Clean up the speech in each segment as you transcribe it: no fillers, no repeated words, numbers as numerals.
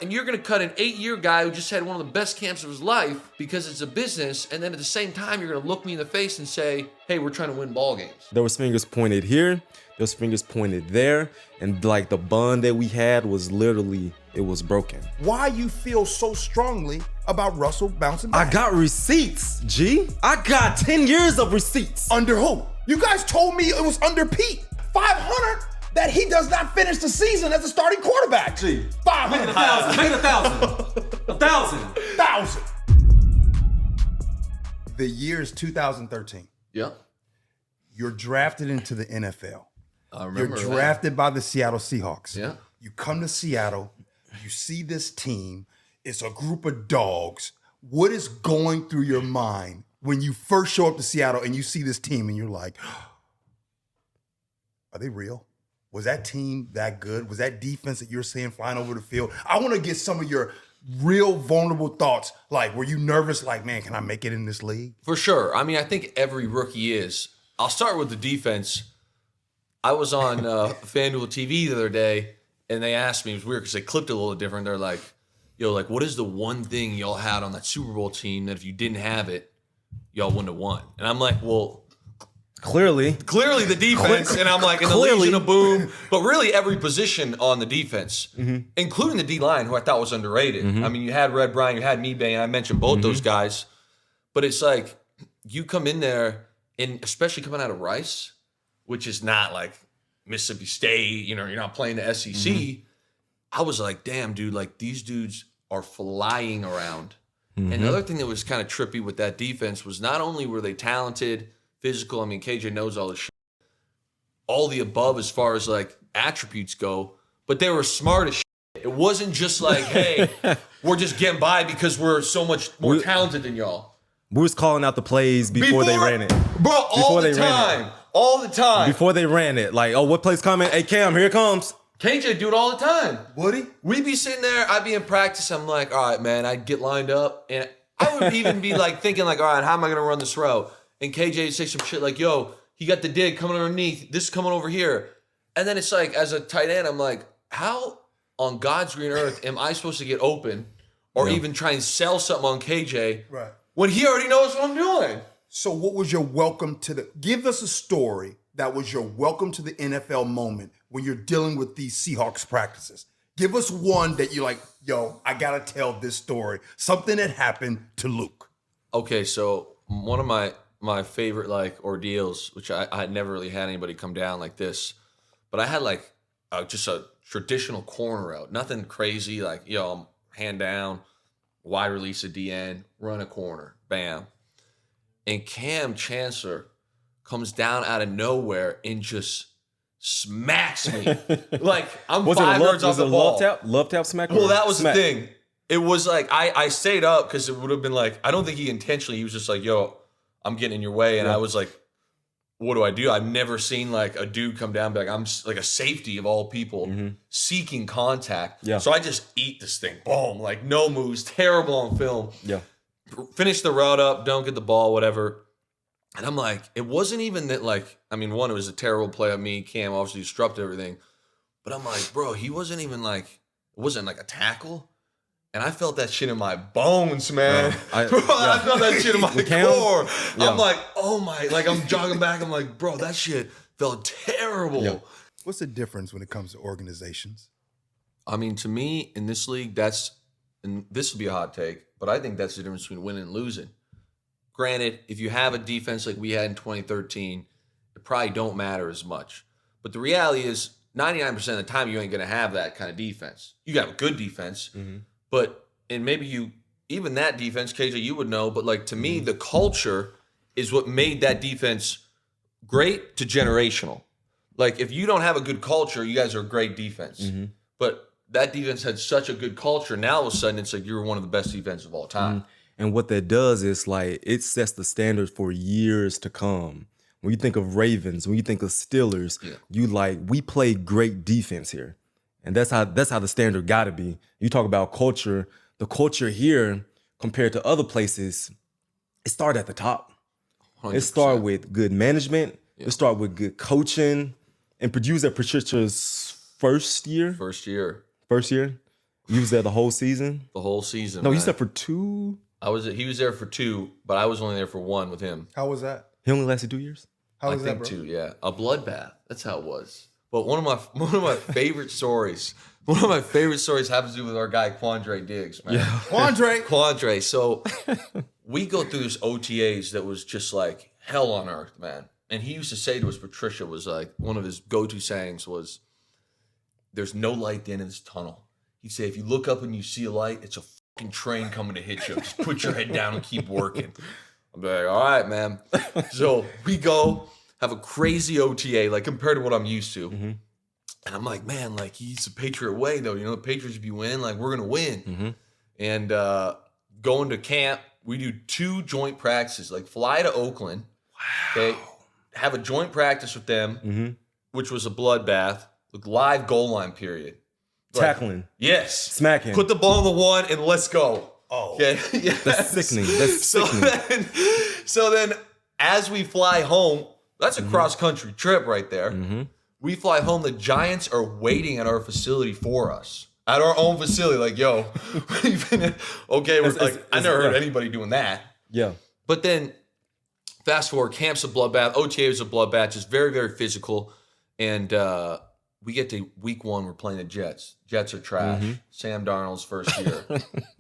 And you're going to cut an 8-year guy who just had one of the best camps of his life because it's a business, and then at the same time, you're going to look me in the face and say, hey, we're trying to win ball games. There was fingers pointed here, there was fingers pointed there, and like the bond that we had was literally, it was broken. Why you feel so strongly about Russell bouncing back? I got receipts, G. I got 10 years of receipts. Under who? You guys told me it was under Pete. 500 that he does not finish the season as a starting quarterback. Gee, 500. make it 1,000. 1,000. 1,000. The year is 2013. Yeah. You're drafted into the NFL. I remember You're drafted by the Seattle Seahawks. Yeah. You come to Seattle. You see this team. It's a group of dogs. What is going through your mind when you first show up to Seattle and you see this team and you're like, are they real? Was that team that good? Was that defense that you're seeing flying over the field? I want to get some of your real vulnerable thoughts. Like, were you nervous? Like, man, can I make it in this league? For sure. I mean, I think every rookie is. I'll start with the defense. I was on FanDuel TV the other day, and they asked me, it was weird because they clipped it a little different. They're like, yo, like, what is the one thing y'all had on that Super Bowl team that if you didn't have it, y'all wouldn't have won? And I'm like, well, Clearly the defense, and I'm like, in the Legion of Boom, but really every position on the defense, including the D-line, who I thought was underrated. I mean, you had Red Bryant, you had Mebane, and I mentioned both those guys, but it's like, you come in there, and especially coming out of Rice, which is not like Mississippi State, you know, you're not playing the SEC, I was like, damn, dude, like, these dudes are flying around. And the other thing that was kind of trippy with that defense was not only were they talented, physical, I mean, KJ knows all this shit, all the above as far as like attributes go, but they were smart as shit. It wasn't just like, hey, we're just getting by because we're so much more talented than y'all. we was calling out the plays before they ran it. Bro, all the time. All the time. Before they ran it. Like, oh, what play's coming? Hey, Cam, here it comes. KJ do it all the time. Would he? We'd be sitting there, I'd be in practice, I'm like, all right, man, I'd get lined up, and I would even be like thinking like, all right, how am I gonna run this route? And KJ would say some shit like, yo, he got the dig coming underneath, this is coming over here. And then it's like, as a tight end, I'm like, how on God's green earth am I supposed to get open or even try and sell something on KJ when he already knows what I'm doing? So what was your welcome to the, give us a story that was your welcome to the NFL moment when you're dealing with these Seahawks practices. Give us one that you're like, yo, I gotta tell this story. Something that happened to Luke. Okay, so one of my favorite like ordeals, which I had never really had anybody come down like this, but I had like just a traditional corner out, nothing crazy, like, yo, I'm hand down, wide release a DN, run a corner, bam. And Cam Chancellor comes down out of nowhere and just smacks me. Like, I'm 5 yards off the ball. Love tap smack? Well, that was the thing. It was like, I stayed up because it would have been like, I don't think he intentionally, he was just like, yo, I'm getting in your way. And I was like, what do? I've never seen like a dude come down and be like, I'm like a safety of all people seeking contact. Yeah. So I just eat this thing. Boom. Like no moves. Terrible on film. Yeah. Finish the route up. Don't get the ball, whatever. And I'm like, it wasn't even that like, I mean, one, it was a terrible play of me. Cam obviously disrupted everything. But I'm like, bro, he wasn't even like, it wasn't like a tackle. And I felt that shit in my bones, man. I felt that shit in my core. Yeah. I'm like, oh my, like I'm jogging back. I'm like, bro, that shit felt terrible. Yeah. What's the difference when it comes to organizations? I mean, to me, in this league, and this will be a hot take, but I think that's the difference between winning and losing. Granted, if you have a defense like we had in 2013, it probably don't matter as much. But the reality is 99% of the time, you ain't going to have that kind of defense. You got a good defense, but, and maybe you, even that defense, KJ, you would know, but like to me, the culture is what made that defense great to generational. Like if you don't have a good culture, you guys are a great defense. But that defense had such a good culture. Now all of a sudden, it's like you're one of the best defenses of all time. And what that does is like it sets the standard for years to come. When you think of Ravens, when you think of Steelers, you like, we play great defense here. And that's how the standard gotta be. You talk about culture, the culture here compared to other places, it started at the top. 100%. It started with good management, it started with good coaching, and produced at Patricia's first year. You was there the whole season? The whole season. No, man. you said for 2? He was there for 2, but I was only there for 1 with him. How was that? He only lasted 2 years? How I was that, think bro? 2, yeah. A bloodbath. That's how it was. But one of my favorite stories. One of my favorite stories happens to do with our guy Quandre Diggs, man. Yeah. Quandre. So we go through this OTAs that was just like hell on earth, man. And he used to say to us, Patricia was like, one of his go-to sayings was, "There's no light at the end of this tunnel." He'd say, if you look up and you see a light, it's a fucking train coming to hit you. Just put your head down and keep working. I'm like, all right, man. So we go have a crazy OTA, like compared to what I'm used to. Mm-hmm. And I'm like, man, like he's the Patriot way, though. You know, the Patriots, if you win, like we're going to win. Mm-hmm. And going to camp, we do 2 joint practices, like fly to Oakland. Wow. Okay. Have a joint practice with them, which was a bloodbath, with live goal line period. Tackling. Yes. Smacking. Put the ball in the 1 and let's go. Oh. Okay. Yes. That's sickening. That's sickening. So then as we fly home, that's a cross-country trip right there. Mm-hmm. We fly home. The Giants are waiting at our facility for us. At our own facility. Like, yo. Okay. I never heard anybody doing that. Yeah. But then fast forward, camp's a bloodbath. OTA was a bloodbath. Just very, very physical. And we get to week 1, we're playing the Jets. Jets are trash. Sam Darnold's first year.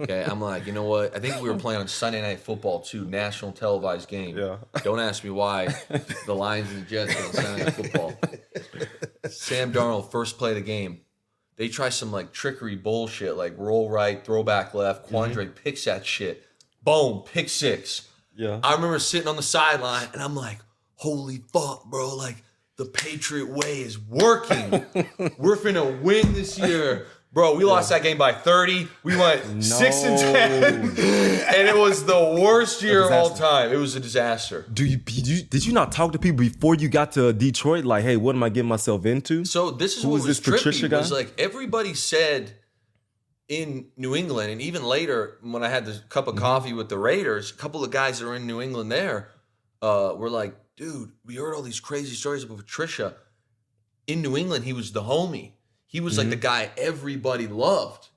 Okay, I'm like, you know what? I think we were playing on Sunday Night Football too, national televised game. Yeah. Don't ask me why the Lions and the Jets are on Sunday Night Football. Sam Darnold, first play of the game. They try some like trickery bullshit, like roll right, throw back left. Quandre picks that shit. Boom, pick 6. Yeah. I remember sitting on the sideline and I'm like, holy fuck, bro. Like, the Patriot way is working. We're finna win this year. Bro, we lost that game by 30. We went 6-10. And it was the worst year of all time. It was a disaster. Did you not talk to people before you got to Detroit? Like, hey, what am I getting myself into? So this is Who what was was this Patricia trippy. guy? Was like everybody said in New England, and even later when I had this cup of coffee with the Raiders, a couple of guys that were in New England there were like, dude, we heard all these crazy stories about Patricia. In New England, he was the homie. He was like the guy everybody loved.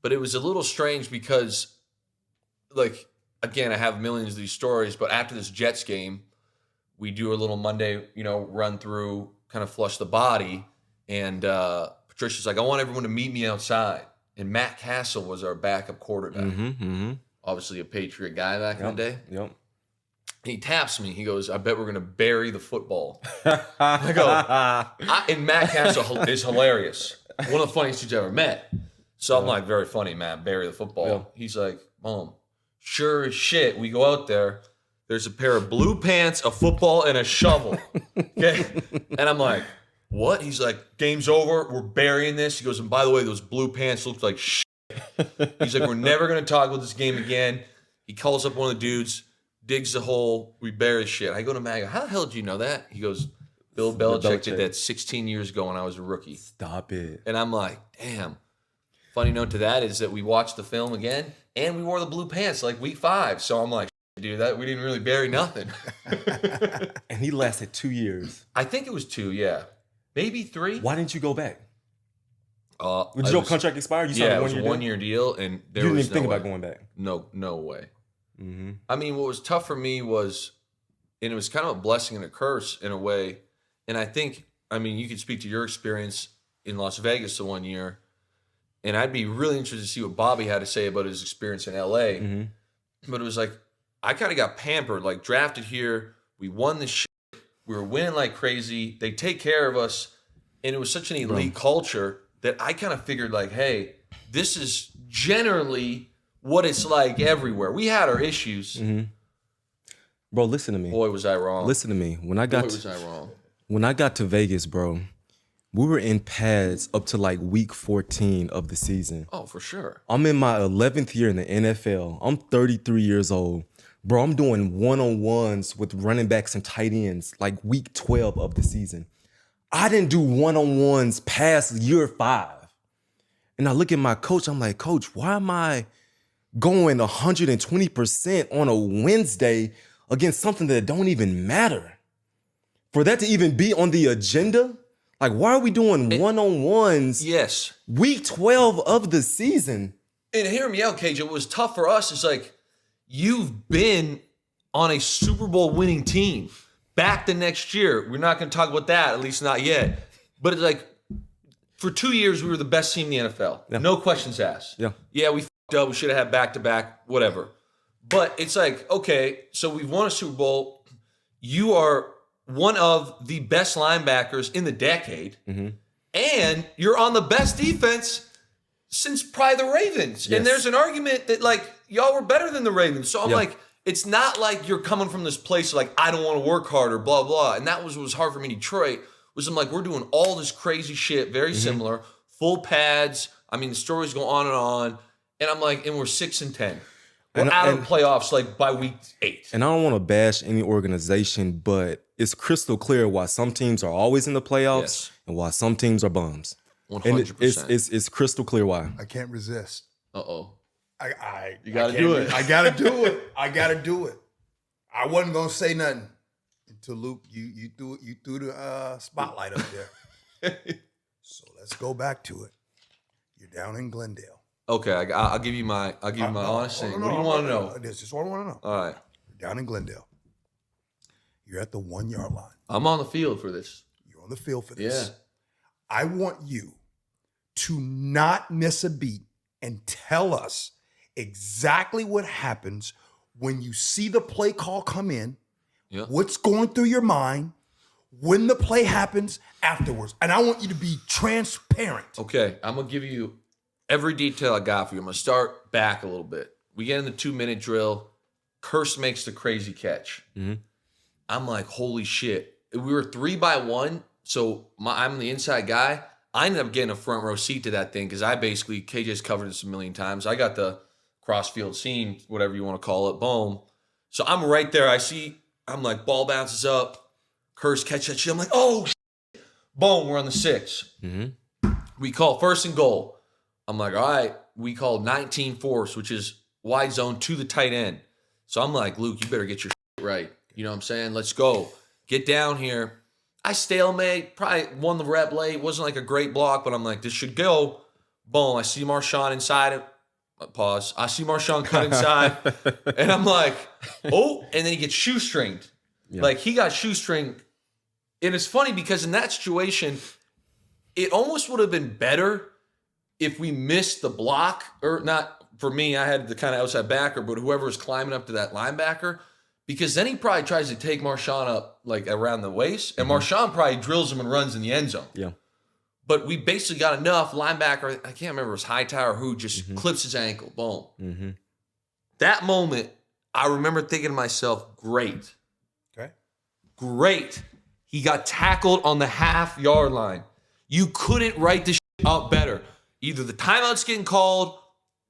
But it was a little strange because, like, again, I have millions of these stories, but after this Jets game, we do a little Monday, run through, kind of flush the body. And Patricia's like, I want everyone to meet me outside. And Matt Castle was our backup quarterback. Obviously a Patriot guy back in the day. Yep. He taps me. He goes, I bet we're going to bury the football. I go, and Matt Castle is hilarious. One of the funniest dudes I ever met. So I'm like, very funny, man. Bury the football. Yeah. He's like, Mom, sure as shit. We go out there. There's a pair of blue pants, a football, and a shovel. Okay. And I'm like, what? He's like, game's over. We're burying this. He goes, and by the way, those blue pants look like shit. He's like, we're never going to talk about this game again. He calls up one of the dudes. Digs the hole, we bury shit. I go to Matt, how the hell did you know that? He goes, Bill Belichick did that 16 years ago when I was a rookie. Stop it. And I'm like, damn. Funny note to that is that we watched the film again, and we wore the blue pants like week 5. So I'm like, dude, that we didn't really bury nothing. And he lasted 2 years. I think it was 2, yeah. Maybe 3. Why didn't you go back? Did your contract expire? You signed it was a 1-year deal, and You there didn't was even think no way. about going back. No way. I mean, what was tough for me was, and it was kind of a blessing and a curse in a way. And I think, you could speak to your experience in Las Vegas the 1 year, and I'd be really interested to see what Bobby had to say about his experience in LA. But it was like, I kind of got pampered, like drafted here. We won this shit. We were winning like crazy. They take care of us. And it was such an elite culture that I kind of figured like, hey, this is generally what it's like everywhere. We had our issues. Bro, listen to me. Boy, was I wrong. Listen to me. When I got to Vegas, bro, we were in pads up to like week 14 of the season. Oh, for sure. I'm in my 11th year in the NFL. I'm 33 years old. Bro, I'm doing one-on-ones with running backs and tight ends like week 12 of the season. I didn't do one-on-ones past year 5. And I look at my coach, I'm like, Coach, why am I going 120% on a Wednesday against something that don't even matter? For that to even be on the agenda, Like, why are we doing one-on-ones? Yes. Week 12 of the season. And hear me out, KJ. What was tough for us is like, you've been on a Super Bowl winning team. Back the next year. We're not going to talk about that, at least not yet. But it's like, for 2 years, we were the best team in the NFL. Yeah. No questions asked. Yeah, we fucked up. We should have had back-to-back, whatever. But it's like, okay, so we've won a Super Bowl. You are one of the best linebackers in the decade. And you're on the best defense since probably the Ravens. Yes. And there's an argument that, like, y'all were better than the Ravens. So I'm like, it's not like you're coming from this place like, I don't want to work harder, blah, blah. And that was what was hard for me in Detroit, was I'm like, we're doing all this crazy shit, very similar, full pads. I mean, the stories go on. And I'm like, and we're 6-10. We're out of the playoffs like by week 8. And I don't want to bash any organization, but it's crystal clear why some teams are always in the playoffs and why some teams are bums. 100%. And it's crystal clear why. I can't resist. Uh-oh. You gotta do it. I gotta do it. I gotta do it. I wasn't gonna say nothing until Luke, you threw the spotlight up there. So let's go back to it. You're down in Glendale. Okay, I'll give you my honest thing. What do you want to know? This is what I want to know. All right. You're down in Glendale. You're at the 1 yard line. I'm on the field for this. You're on the field for this. Yeah. I want you to not miss a beat and tell us exactly what happens when you see the play call come in, what's going through your mind, when the play happens afterwards. And I want you to be transparent. Okay, I'm going to give you every detail I got for you. I'm going to start back a little bit. We get in the 2-minute drill. Curse makes the crazy catch. I'm like, holy shit. We were 3-by-1, so I'm the inside guy. I ended up getting a front row seat to that thing because KJ's covered this a million times. I got the cross-field scene, whatever you want to call it, boom. So I'm right there. I'm like, ball bounces up. Curse catch that shit. I'm like, oh, shit. Boom, we're on the 6. We call 1st and goal. I'm like, all right, we call 19 force, which is wide zone to the tight end. So I'm like, Luke, you better get your shit right. You know what I'm saying? Let's go. Get down here. I stalemate, probably won the rep late. Wasn't like a great block, but I'm like, this should go. Boom, I see Marshawn inside it. Pause. I see Marshawn cut inside. And I'm like, oh, and then he gets shoestringed. Like, he got shoestringed. And it's funny because in that situation, it almost would have been better if we missed the block, or not for me, I had the kind of outside backer, but whoever was climbing up to that linebacker, because then he probably tries to take Marshawn up like around the waist, and Marshawn probably drills him and runs in the end zone. Yeah. But we basically got enough linebacker, I can't remember if it was Hightower who just clips his ankle. Boom. That moment, I remember thinking to myself, great. Okay. Great. He got tackled on the half-yard line. You couldn't write this shit up better. Either the timeout's getting called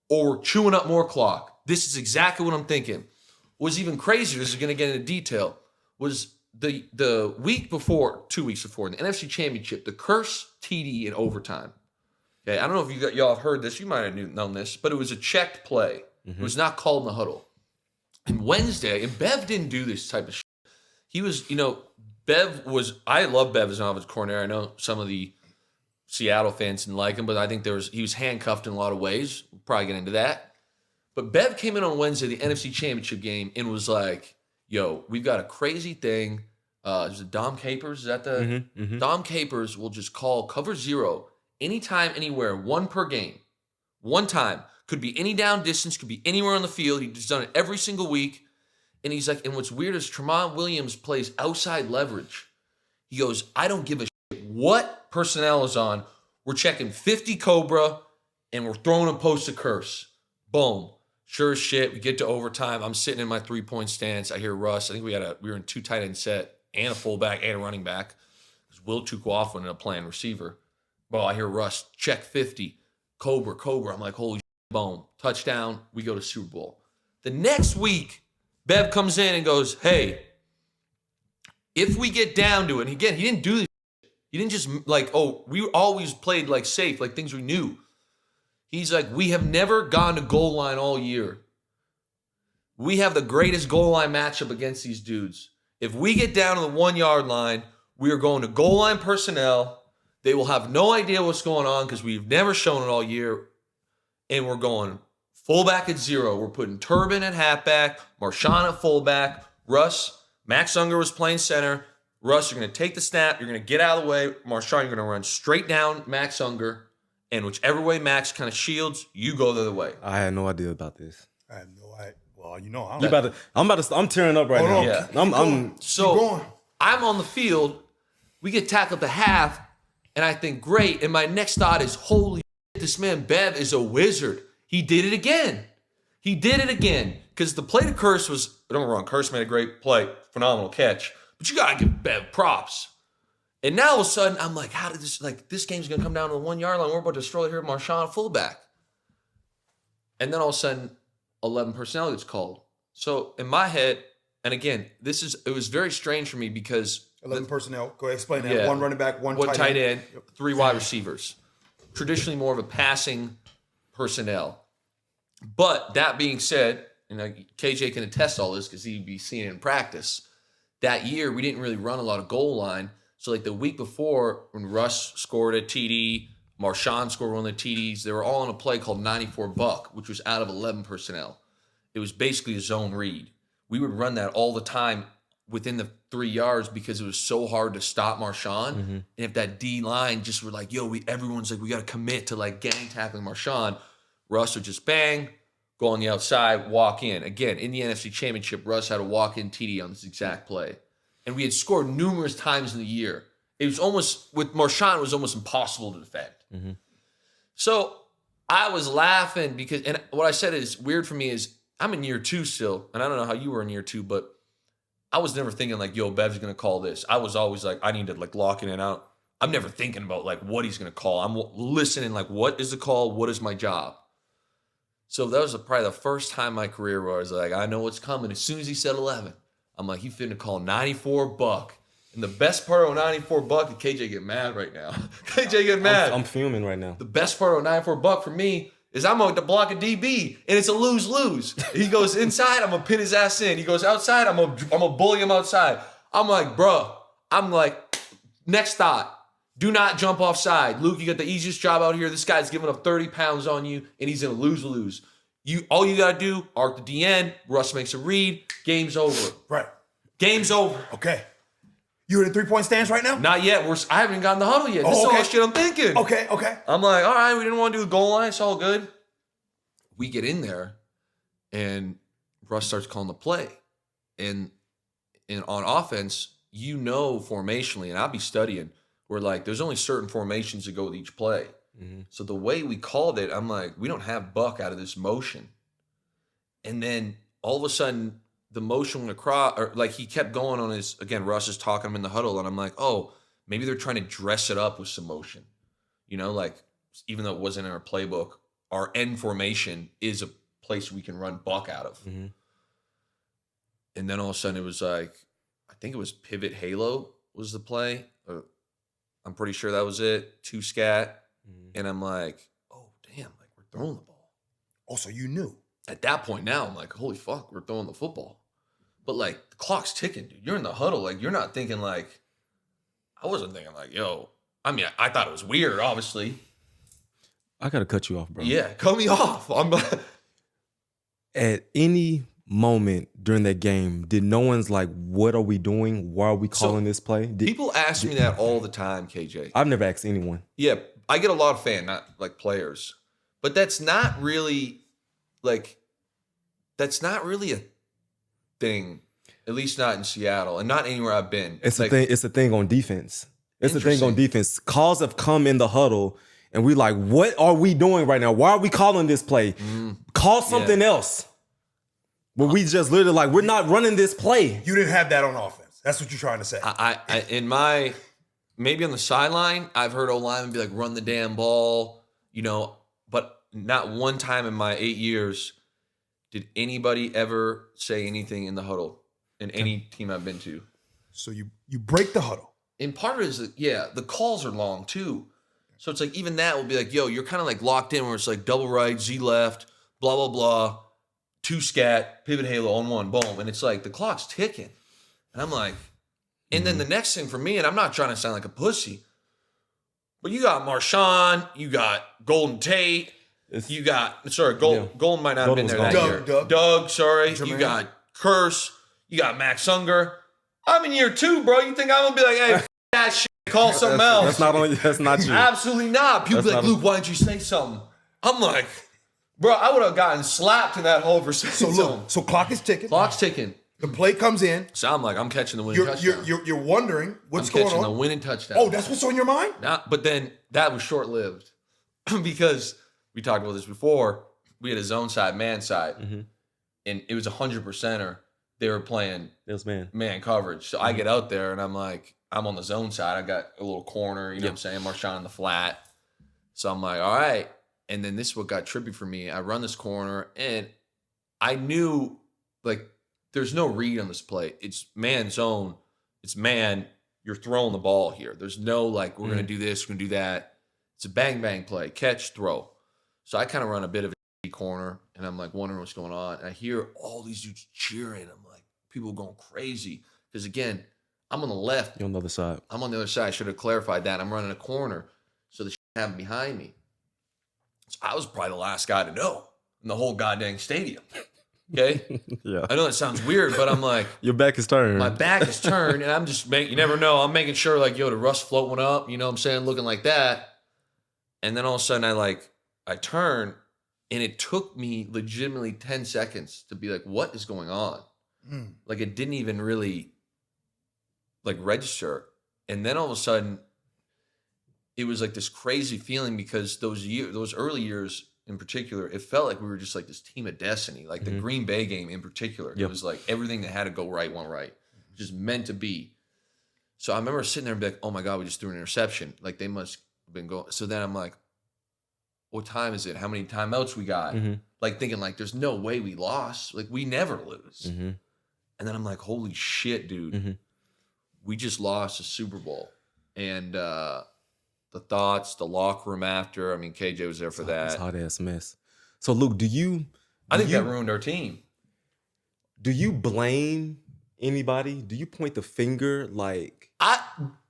or we're chewing up more clock. This is exactly what I'm thinking. What's even crazier, this is going to get into detail, was the week before, 2 weeks before, in the NFC Championship, the curse TD in overtime. Okay, I don't know if y'all have heard this. You might have known this, but it was a checked play. It was not called in the huddle. And Wednesday, and Bev didn't do this type of shit. He was, I love Bev as an offensive coordinator. I know some of the Seattle fans didn't like him, but I think he was handcuffed in a lot of ways. We'll probably get into that. But Bev came in on Wednesday, the NFC Championship game, and was like, yo, we've got a crazy thing. Is it Dom Capers? Is that the Dom Capers will just call cover 0 anytime, anywhere, 1 per game. 1 time. Could be any down distance, could be anywhere on the field. He's done it every single week. And he's like, and what's weird is Tremont Williams plays outside leverage. He goes, I don't give a shit what personnel is on. We're checking 50 Cobra, and we're throwing a post to curse. Boom. Sure as shit, we get to overtime. I'm sitting in my 3-point stance. I hear Russ. I think we were in 2 tight end set and a fullback and a running back. Because Will Chukwuoff ended up playing receiver. Well, I hear Russ, check 50. Cobra. I'm like, holy shit, boom. Touchdown. We go to Super Bowl. The next week, Bev comes in and goes, hey, if we get down to it, and again, he didn't do this. He didn't just like, oh, we always played like safe, like things we knew. He's like, we have never gone to goal line all year. We have the greatest goal line matchup against these dudes. If we get down to the 1 yard line, we are going to goal line personnel. They will have no idea what's going on because we've never shown it all year. And we're going fullback at 0. We're putting Turbin at halfback, Marshawn at fullback, Russ, Max Unger was playing center. Russ, you're going to take the snap. You're going to get out of the way. Marshawn, you're going to run straight down Max Unger. And whichever way Max kind of shields, you go the other way. I had no idea about this. I have no idea. Well, you know, I'm tearing up right now. Yeah. I'm on the field. We get tackled to half, and I think, great. And my next thought is, holy shit, this man Bev is a wizard. He did it again. Because the play to Curse was, don't get me wrong, Curse made a great play, phenomenal catch. But you got to give Bev props. And now all of a sudden, I'm like, how did this game's going to come down to the 1 yard line. We're about to destroy here Marshawn fullback. And then all of a sudden, 11 personnel gets called. So in my head, and again, it was very strange for me because 11 personnel. Go ahead, explain that. Yeah. One running back, one tight end, 3 wide receivers. Traditionally more of a passing personnel. But that being said, KJ can attest all this because he'd be seeing it in practice. That year, we didn't really run a lot of goal line. So like the week before, when Russ scored a TD, Marshawn scored one of the TDs, they were all on a play called 94 Buck, which was out of 11 personnel. It was basically a zone read. We would run that all the time within the 3 yards because it was so hard to stop Marshawn. Mm-hmm. And if that D line just were like, everyone's like, we got to commit to like gang tackling Marshawn, Russ would just bang, go on the outside, walk in. Again, in the NFC Championship, Russ had a walk-in TD on this exact play. And we had scored numerous times in the year. It was almost, with Marshawn, it was almost impossible to defend. Mm-hmm. So I was laughing because, and what I said is weird for me is I'm in year 2 still, and I don't know how you were in year 2, but I was never thinking like, Bev's going to call this. I was always like, I need to like lock it in and out. I'm never thinking about like what he's going to call. I'm listening like, what is the call? What is my job? So that was probably the first time in my career where I was like, I know what's coming. As soon as he said 11, I'm like, he finna call 94 Buck. And the best part of 94 Buck, and KJ get mad right now. KJ get mad. I'm fuming right now. The best part of 94 Buck for me is I'm going to block a DB, and it's a lose-lose. He goes inside, I'm going to pin his ass in. He goes outside, I'm going to bully him outside. I'm like, next thought. Do not jump offside. Luke, you got the easiest job out here. This guy's giving up 30 pounds on you, and he's in a lose-lose. All you got to do, arc the DN, Russ makes a read, game's over. Right. Game's over. Okay. You in the 3-point stance right now? Not yet. I haven't gotten the huddle yet. This is all the shit I'm thinking. Okay. I'm like, all right, we didn't want to do the goal line. It's all good. We get in there, and Russ starts calling the play. And on offense, formationally, and I'll be studying, we're like, there's only certain formations that go with each play. Mm-hmm. So the way we called it, I'm like, we don't have Buck out of this motion. And then all of a sudden, the motion went across, or like he kept going on his, again, Russ is talking him in the huddle, and I'm like, oh, maybe they're trying to dress it up with some motion. Like, even though it wasn't in our playbook, our end formation is a place we can run Buck out of. Mm-hmm. And then all of a sudden it was like, I think it was pivot halo was the play. I'm pretty sure that was it. 2 scat. Mm-hmm. And I'm like, oh, damn, like we're throwing the ball. Also, you knew. At that point now, I'm like, holy fuck, we're throwing the football. But like, the clock's ticking, dude. You're in the huddle. Like, you're not thinking like, I wasn't thinking like, I thought it was weird, obviously. I got to cut you off, bro. Yeah, cut me off. At any moment during that game, did no one's like, what are we doing? Why are we calling this play? People ask me that all the time, KJ. I've never asked anyone. Yeah, I get a lot of not like players. But that's not really a thing. At least not in Seattle and not anywhere I've been. It's a thing. It's a thing on defense. It's a thing on defense. Calls have come in the huddle, and we like, what are we doing right now? Why are we calling this play? Call something else. But we just literally like, we're not running this play. You didn't have that on offense. That's what you're trying to say. Maybe on the sideline, I've heard O-linemen be like, run the damn ball, but not one time in my 8 years did anybody ever say anything in the huddle in any team I've been to. So you break the huddle. And part of it is the calls are long too. So it's like, even that will be like, you're kind of like locked in where it's like double right, Z left, blah, blah, blah. 2 scat, pivot halo on 1, boom. And it's like, the clock's ticking. And I'm like, and then the next thing for me, and I'm not trying to sound like a pussy, But you got Marshawn, you got Golden Tate, you got Golden might not have been there that year. Doug, sorry. Jermaine. You got Curse, you got Max Unger. I'm in year 2, bro. You think I'm gonna be like, hey, f- that shit, call something else? That's not you. Absolutely not. People be like, Luke, why didn't you say something? I'm like, bro, I would have gotten slapped in that hole for saying something. So clock is ticking. Clock's ticking. The play comes in. So I'm like, I'm catching the winning touchdown. You're wondering what's I'm going catching on. the winning touchdown. Oh, that's what's on your mind? But then that was short-lived because we talked about this before. We had a zone side, man side, and it was 100%er. They were playing man coverage. So I get out there and I'm like, I'm on the zone side. I got a little corner, you know what I'm saying? Marshawn in the flat. So I'm like, all right. And then this is what got trippy for me. I run this corner and I knew like there's no read on this play. It's man zone. It's man. You're throwing the ball here. There's no like, we're going to do this, we're going to do that. It's a bang, bang play. Catch, throw. So I kind of run a bit of a corner and I'm like wondering what's going on. And I hear all these dudes cheering. I'm like, people going crazy. Because again, I'm on the left. You're on the other side. I'm on the other side. I should have clarified that. I'm running a corner. So the shit happened behind me. So I was probably the last guy to know in the whole goddamn stadium. Okay? Yeah. I know that sounds weird, but I'm like, Your back is turned. my back is turned, and I'm just you never know. I'm making sure, like, yo, the Russ float one up, you know what I'm saying, looking like that. And then all of a sudden, I turn, and it took me legitimately 10 seconds to be like, what is going on? Like, it didn't even really, like, register. And then all of a sudden, it was like this crazy feeling because those early years in particular, it felt like we were just like this team of destiny. Like the Green Bay game in particular, it was like everything that had to go right went right, just meant to be. So I remember sitting there and be like, "Oh my God, we just threw an interception. Like they must have been going." So then I'm like, "What time is it? How many timeouts we got?" Like thinking like, "There's no way we lost. Like we never lose." And then I'm like, "Holy shit, dude, we just lost a Super Bowl." And the thoughts, the locker room after. I mean, KJ was there for that. It's a hot ass mess. So Luke, I think that ruined our team. do you blame anybody? Do you point the finger like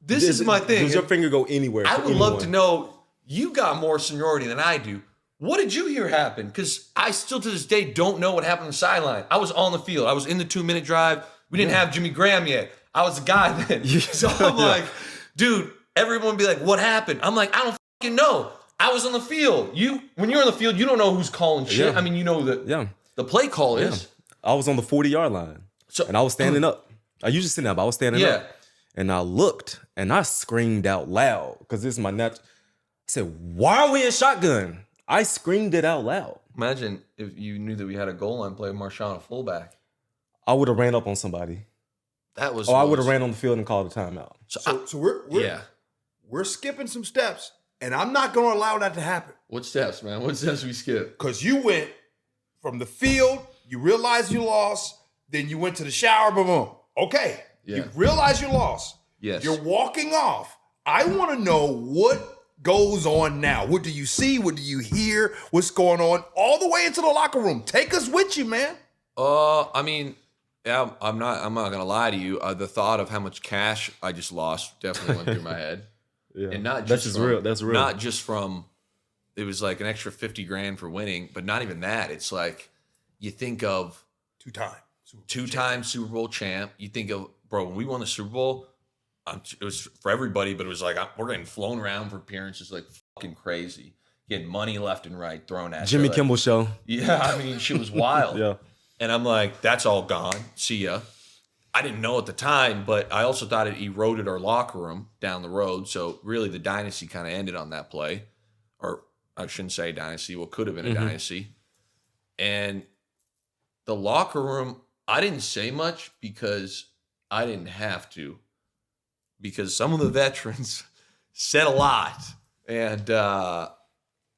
This is my thing. Does your finger go anywhere? I for would love to anyone? know, you got more seniority than I do. What did you hear happen? Because I still to this day don't know what happened on the sideline. I was on the field. I was in the 2-minute drive. We didn't have Jimmy Graham yet. I was the guy then. So I'm like, dude, everyone would be like, what happened? I'm like, I don't fucking know. I was on the field. When you're on the field, you don't know who's calling shit. Yeah. I mean, you know the play call is. I was on the 40-yard line. And I was standing up. I usually sit up. I was standing up. And I looked and I screamed out loud because this is my I said, why are we in shotgun? I screamed it out loud. Imagine if you knew that we had a goal line play with Marshawn a fullback. I would have ran up on somebody. That was. I would have ran on the field and called a timeout. So we're skipping some steps, and I'm not going to allow that to happen. What steps, man? What steps we skip? Because you went from the field, you realized you lost, then you went to the shower, boom, boom. Okay, you realize you lost. Yes. You're walking off. I want to know what goes on now. What do you see? What do you hear? What's going on? All the way into the locker room. Take us with you, man. I mean, yeah, I'm not gonna lie to you. The thought of how much cash I just lost definitely went through my head. Yeah. And not That's just real. That's real. Not just from it was like an extra $50,000 for winning, but not even that. It's like you think of two-time Super Bowl champ. You think of, bro, when we won the Super Bowl, it was for everybody, but it was like we're getting flown around for appearances like fucking crazy. Getting money left and right thrown at Jimmy you. Like, Kimmel show. Yeah, I mean, shit was wild. Yeah. And I'm like, that's all gone. See ya. I didn't know at the time, but I also thought it eroded our locker room down the road. So really the dynasty kind of ended on that play. Or I shouldn't say dynasty, what could have been a dynasty. And the locker room, I didn't say much because I didn't have to. Because some of the veterans said a lot. And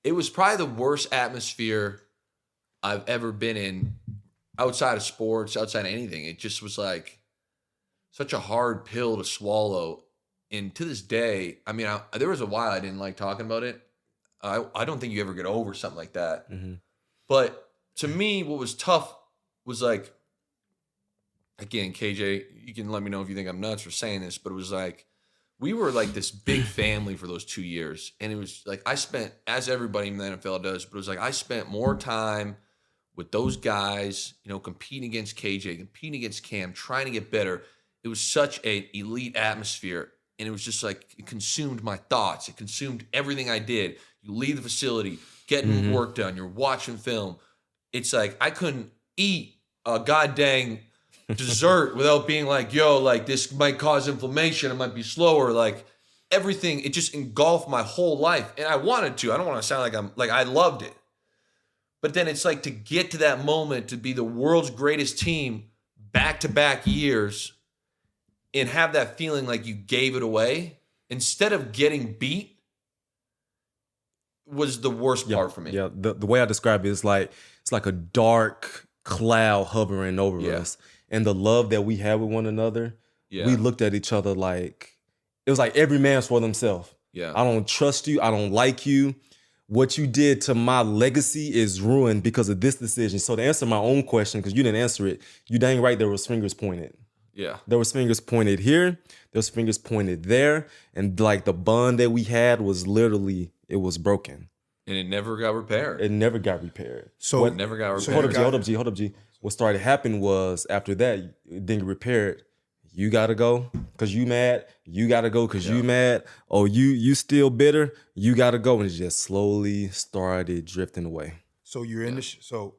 it was probably the worst atmosphere I've ever been in outside of sports, outside of anything. It just was like such a hard pill to swallow. And to this day, I mean, there was a while I didn't like talking about it. I don't think you ever get over something like that. But to me, what was tough was like, again, KJ, you can let me know if you think I'm nuts for saying this, but it was like we were like this big family for those 2 years. And it was like I spent, as everybody in the NFL does, but it was like I spent more time with those guys, competing against KJ, competing against Cam, trying to get better. It was such an elite atmosphere. And it was just like, it consumed my thoughts. It consumed everything I did. You leave the facility, getting work done. You're watching film. It's like, I couldn't eat a goddamn dessert without being like, yo, like this might cause inflammation. It might be slower. Like everything, it just engulfed my whole life. And I wanted to. I don't want to sound like I loved it. But then it's like to get to that moment, to be the world's greatest team back-to-back years and have that feeling like you gave it away instead of getting beat was the worst part for me. Yeah, the way I describe it is like it's like a dark cloud hovering over us. And the love that we had with one another, we looked at each other like, it was like every man's for themselves. Yeah. I don't trust you. I don't like you. What you did to my legacy is ruined because of this decision. So to answer my own question, because you didn't answer it, you dang right there was fingers pointed. Yeah. There was fingers pointed here. There was fingers pointed there. And like the bond that we had was literally, it was broken. And it never got repaired. It never got repaired. So it never got repaired. So hold up, G. What started happening was after that, it didn't get repaired. You gotta go because you mad. You gotta go because you mad. Oh, you still bitter. You gotta go, and it just slowly started drifting away. So you're in the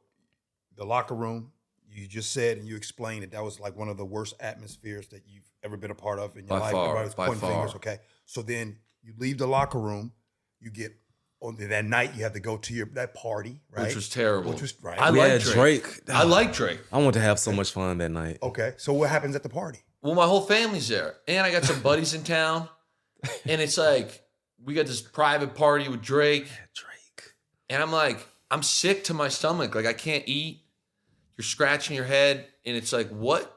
locker room. You just said and you explained that was like one of the worst atmospheres that you've ever been a part of in your life. Everybody's pointing fingers. Okay, so then you leave the locker room. You get on that night. You have to go to that party, right? Which was terrible. Right. I like Drake. I like Drake. I want to have so much fun that night. Okay, so what happens at the party? Well, my whole family's there. And I got some buddies in town. And it's like, we got this private party with Drake. And I'm like, I'm sick to my stomach. Like, I can't eat. You're scratching your head. And it's like, what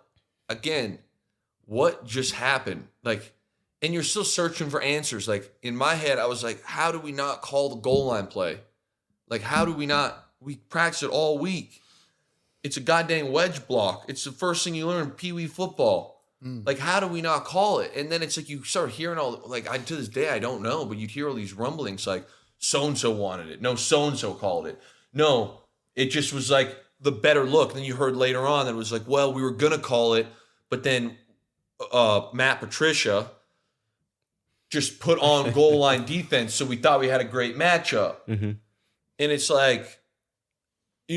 just happened? Like, and you're still searching for answers. Like, in my head, I was like, how do we not call the goal line play? Like, how do we not? We practiced it all week. It's a goddamn wedge block. It's the first thing you learn in Pee Wee football. Like, how do we not call it? And then it's like you start hearing to this day, I don't know, but you'd hear all these rumblings like, so-and-so wanted it. No, so-and-so called it. No, it just was like the better look. And then you heard later on that it was like, well, we were going to call it, but then Matt Patricia just put on goal line defense, so we thought we had a great matchup. Mm-hmm. And it's like, I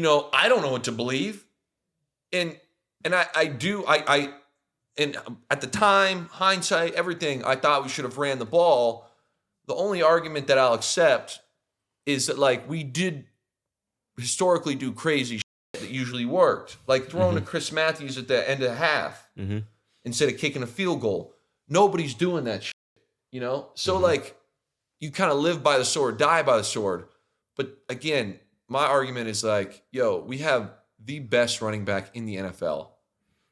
don't know what to believe. And And at the time, hindsight, everything, I thought we should have ran the ball. The only argument that I'll accept is that, like, we did historically do crazy shit that usually worked. Like throwing to Chris Matthews at the end of the half instead of kicking a field goal. Nobody's doing that shit, So, like, you kind of live by the sword, die by the sword. But, again, my argument is, like, we have the best running back in the NFL.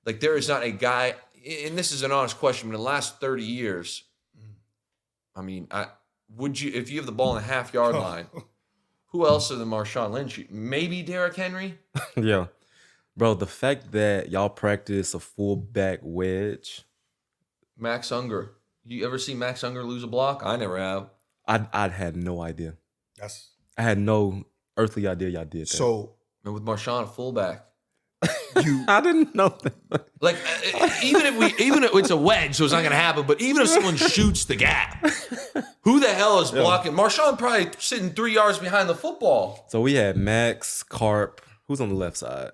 Like, there is not a guy... And this is an honest question, but in the last 30 years, I mean, if you have the ball in the half-yard line, who else other than Marshawn Lynch? Maybe Derrick Henry? Yeah. Bro, the fact that y'all practice a fullback wedge. Max Unger. You ever see Max Unger lose a block? I never have. I had no idea. I had no earthly idea y'all did that. So, and with Marshawn, a fullback. I didn't know that. Like, even if it's a wedge, so it's not going to happen, but even if someone shoots the gap, who the hell is blocking? Marshawn probably sitting 3 yards behind the football. So we had Max, Carp. Who's on the left side?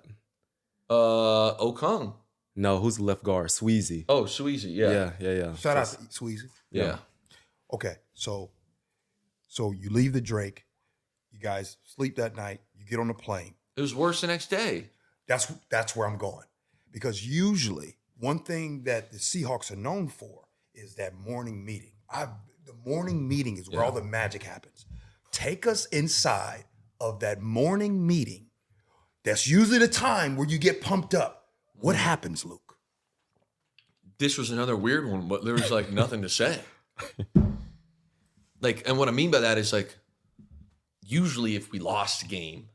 Okung. No, who's the left guard? Sweezy. Oh, Sweezy, yeah. Yeah. Shout out to Sweezy. Yeah. Okay, so you leave the Drake. You guys sleep that night. You get on the plane. It was worse the next day. That's where I'm going. Because usually one thing that the Seahawks are known for is that morning meeting. The morning meeting is where all the magic happens. Take us inside of that morning meeting. That's usually the time where you get pumped up. What happens, Luke? This was another weird one, but there was like nothing to say. Like, and what I mean by that is like, usually if we lost a game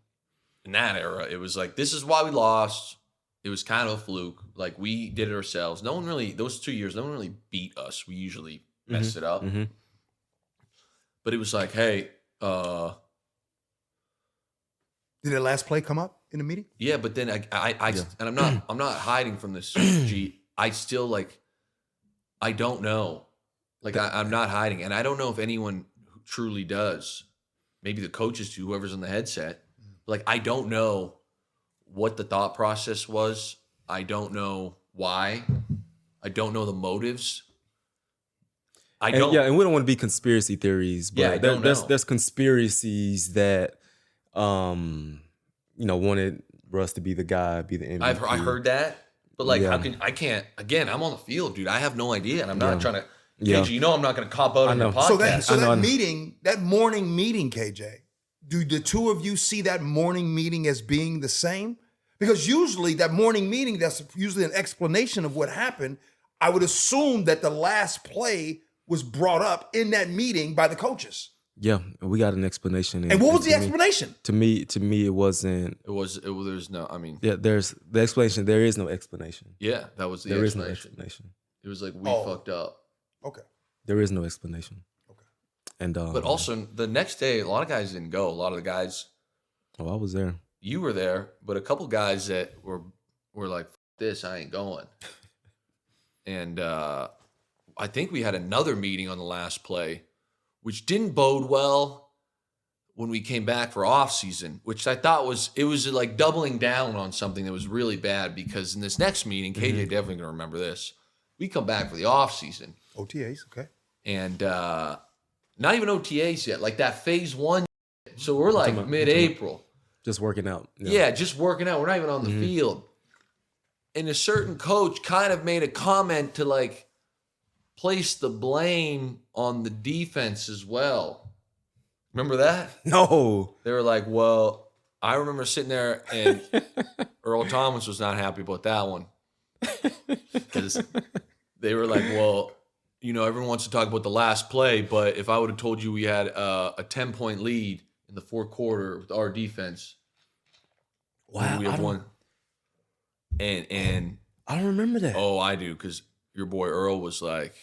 in that era, it was like, this is why we lost. It was kind of a fluke. Like, we did it ourselves. No one really, those 2 years, no one really beat us. We usually messed it up. But it was like, hey, Did the last play come up in the meeting? yeah. But then and I'm not hiding from this. G. I still like, I don't know. Like I'm not hiding, and I don't know if anyone truly does. Maybe the coaches do, whoever's in the headset. Like I don't know what the thought process was. I don't know why. I don't know the motives. And we don't want to be conspiracy theories, but I don't know. there's conspiracies that wanted Russ to be the guy, be the MVP. I heard that, but like, how can I can't? Again, I'm on the field, dude. I have no idea, and I'm not trying to. KJ, you know I'm not going to cop out on your podcast. So that meeting, that morning meeting, KJ, do the two of you see that morning meeting as being the same? Because usually that morning meeting, that's usually an explanation of what happened. I would assume that the last play was brought up in that meeting by the coaches. Yeah, we got an explanation. And what was the explanation? To me, it wasn't. There's no. I mean, yeah, there's the explanation. There is no explanation. Yeah, that was the there explanation. Is no explanation. It was like we fucked up. Okay. There is no explanation. Okay. And but also the next day, a lot of guys didn't go. A lot of the guys. Oh, I was there. You were there, but a couple guys that were like, F this, I ain't going. And I think we had another meeting on the last play, which didn't bode well when we came back for off season, which I thought was like doubling down on something that was really bad, because in this next meeting, KJ definitely gonna remember this. We come back for the off season. OTAs, okay. And not even OTAs yet, like that phase 1. So we're like mid-April. Just working out. Yeah, just working out. We're not even on the field. And a certain coach kind of made a comment to like place the blame on the defense as well. Remember that? No. They were like, well, I remember sitting there and Earl Thomas was not happy about that one. Because they were like, well, everyone wants to talk about the last play, but if I would have told you we had a 10-point lead in the fourth quarter with our defense, wow, we have won. And I don't remember that. Oh, I do, because your boy Earl was like,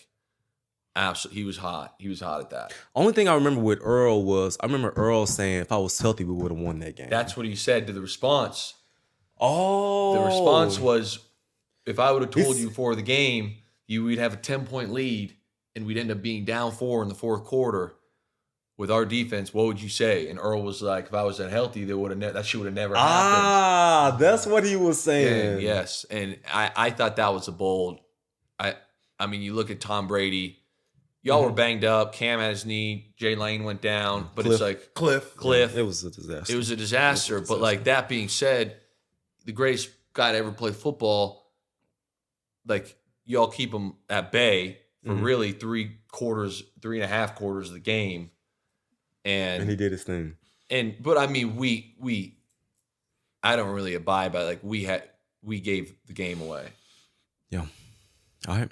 absolutely, he was hot. He was hot at that. Only thing I remember with Earl was I remember Earl saying if I was healthy, we would have won that game. That's what he said to the response. Oh, the response was, if I would have told you before the game, we'd have a 10-point lead and we'd end up being down 4 in the fourth quarter with our defense, what would you say? And Earl was like, if I was that healthy, that shit would have never happened. Ah, that's what he was saying. Yes. And I thought that was a bold. I mean, you look at Tom Brady. Y'all were banged up. Cam had his knee. Jay Lane went down. But Cliff. It's like Cliff. It was a disaster. It was a disaster. But like that being said, the greatest guy to ever play football, like y'all keep him at bay for really 3.5 quarters of the game. And he did his thing. But I mean, I don't really abide by, like, we gave the game away. Yeah. All right.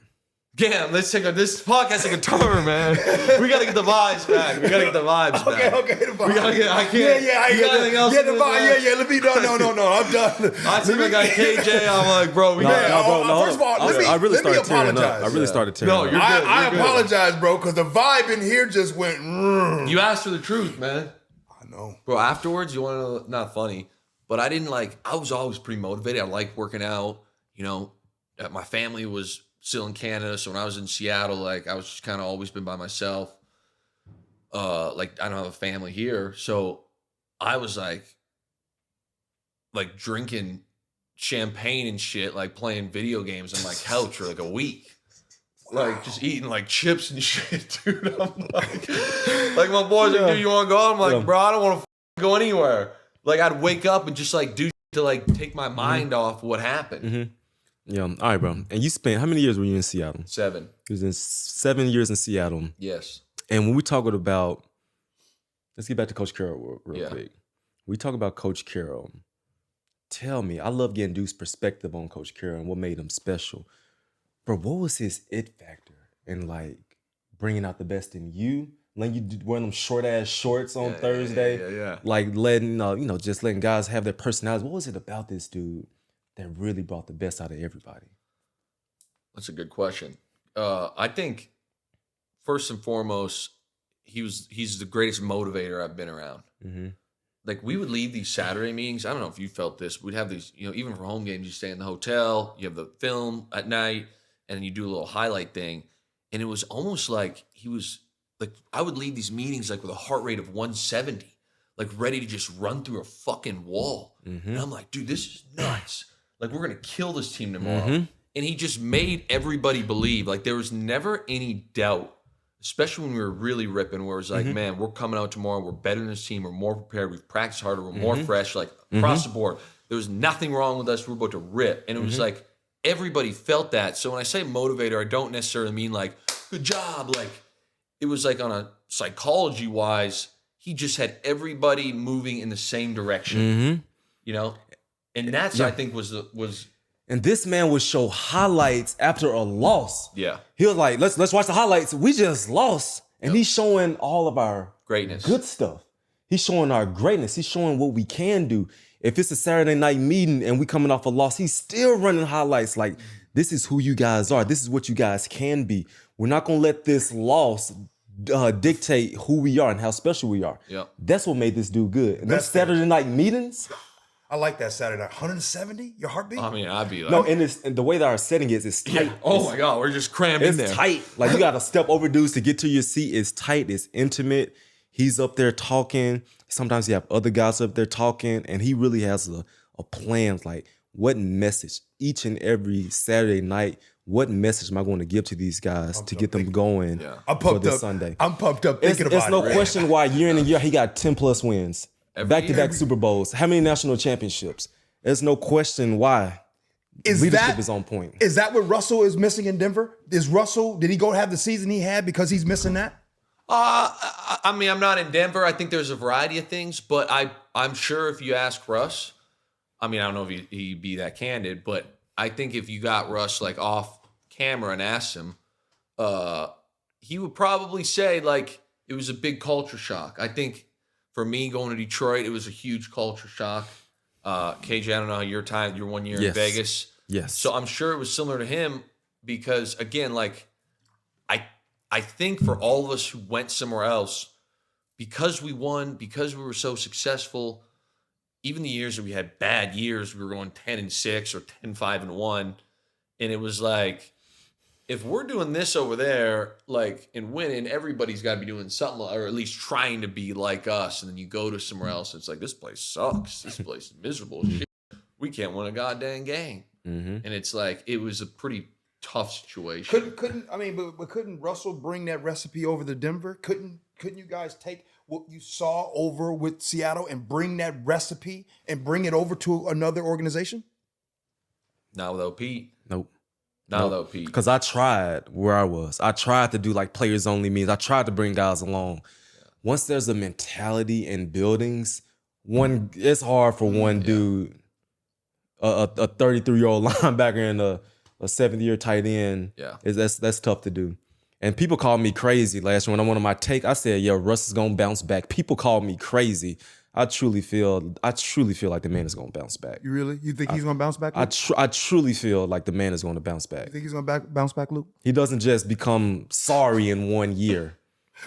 Damn, this podcast take a turn, man. We gotta get the vibes back. Okay, the vibes. The vibes. We gotta get. I can't. Yeah, you got anything else? Yeah, the vibe. Yeah. Let me. No. I'm done. I see my guy KJ. I'm like, bro. First of all, I really let me started tearing up. apologize. I really started tearing up. You're good. I apologize, bro, because the vibe in here just went. You asked for the truth, man. I know, bro. Afterwards, you want to know? Not funny, but I didn't like. I was always pretty motivated. I liked working out. My family was still in Canada, so when I was in Seattle, like I was just kind of always been by myself. Like I don't have a family here, so I was like drinking champagne and shit, like playing video games on my couch for like a week, like just eating like chips and shit, dude. I'm like my boys like, dude, you want to go? I'm like, bro, I don't want to go anywhere. Like I'd wake up and just like do shit to like take my mind off what happened. Yeah. All right, bro. And you spent, how many years were you in Seattle? 7. You was in 7 years in Seattle. Yes. And when we talk about, let's get back to Coach Carroll real quick. We talk about Coach Carroll. Tell me, I love getting Duke's perspective on Coach Carroll and what made him special. Bro, what was his it factor in like bringing out the best in you? Letting you wear them short ass shorts on Thursday. Yeah. Like letting, just letting guys have their personalities. What was it about this dude that really brought the best out of everybody? That's a good question. I think first and foremost, he's the greatest motivator I've been around. Mm-hmm. Like, we would leave these Saturday meetings. I don't know if you felt this. We'd have these, even for home games, you stay in the hotel, you have the film at night, and then you do a little highlight thing. And it was almost like he was like, I would leave these meetings like with a heart rate of 170, like ready to just run through a fucking wall. Mm-hmm. And I'm like, dude, this is nuts. Like, we're going to kill this team tomorrow. Mm-hmm. And he just made everybody believe. Like, there was never any doubt, especially when we were really ripping, where it was like, man, we're coming out tomorrow. We're better than this team. We're more prepared. We've practiced harder. We're more fresh. Like, across the board, there was nothing wrong with us. We're about to rip. And it was like, everybody felt that. So when I say motivator, I don't necessarily mean like, good job. Like, it was like on a psychology-wise, he just had everybody moving in the same direction, And that's, I think, was And this man would show highlights after a loss. Yeah. He was like, let's watch the highlights. We just lost. And he's showing all of our greatness, good stuff. He's showing our greatness. He's showing what we can do. If it's a Saturday night meeting and we coming off a loss, he's still running highlights like, this is who you guys are. This is what you guys can be. We're not going to let this loss dictate who we are and how special we are. Yep. That's what made this dude good. And those That's Saturday night meetings. I like that Saturday night. 170? Your heartbeat? I mean, I'd be like, No, and the way that our setting is, it's tight. yeah. Oh my God, we're just crammed in there. It's tight. Like, you got to step over dudes to get to your seat. It's tight. It's intimate. He's up there talking. Sometimes you have other guys up there talking, and he really has a plan. Like, what message each and every Saturday night? What message am I going to give to these guys to get them going for this Sunday? I'm pumped up thinking about it. It's no question why year in and year he got 10 plus wins, back-to-back Super Bowls. How many national championships? There's no question why. Leadership is on point. Is that what Russell is missing in Denver? Did he go have the season he had because he's missing that? I mean, I'm not in Denver. I think there's a variety of things, but I'm sure if you ask Russ, I mean, I don't know if he'd be that candid, but I think if you got Russ like off camera and asked him, he would probably say like it was a big culture shock. I think for me going to Detroit, it was a huge culture shock. KJ, I don't know how your 1 year in Vegas. Yes. So I'm sure it was similar to him because again, like I think for all of us who went somewhere else, because we won, because we were so successful, even the years that we had bad years, we were going 10-6 or 10-5-1. And it was like, if we're doing this over there, like, and winning, everybody's got to be doing something, or at least trying to be like us. And then you go to somewhere else, and it's like, this place sucks. This place is miserable as shit. We can't win a goddamn game. And it's like, it was a pretty tough situation. Couldn't Russell bring that recipe over to Denver? Couldn't you guys take what you saw over with Seattle and bring that recipe and bring it over to another organization? Not without Pete. Nope. Not without Pete. Because I tried where I was. I tried to do like players only meetings. I tried to bring guys along. Yeah. Once there's a mentality in buildings, it's hard for one dude, a 33-year-old linebacker and a 7th-year tight end. Yeah. That's tough to do. And people called me crazy last year when I went on my take. I said, "Yeah, Russ is gonna bounce back." People called me crazy. I truly feel like the man is gonna bounce back. You really? You think he's gonna bounce back? I truly feel like the man is gonna bounce back. You think he's gonna bounce back, Luke? He doesn't just become sorry in 1 year.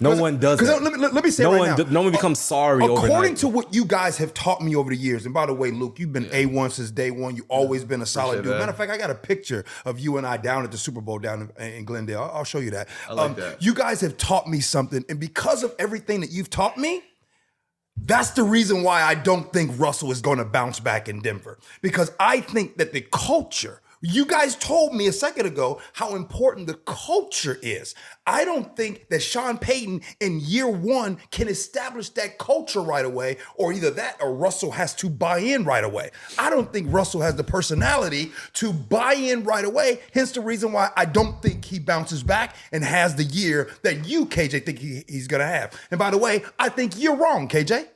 No one does that. Let me say now. No one becomes sorry overnight. According to what you guys have taught me over the years, and by the way, Luke, you've been A1 since day one. You've always been a solid dude. Matter of fact, I got a picture of you and I down at the Super Bowl down in Glendale. I'll show you that. I like that. You guys have taught me something, and because of everything that you've taught me, that's the reason why I don't think Russell is going to bounce back in Denver. Because I think that the culture, you guys told me a second ago how important the culture is. I don't think that Sean Payton in year one can establish that culture right away, or either that or Russell has to buy in right away. I don't think Russell has the personality to buy in right away. Hence the reason why I don't think he bounces back and has the year that you, KJ, think he's going to have. And by the way, I think you're wrong, KJ.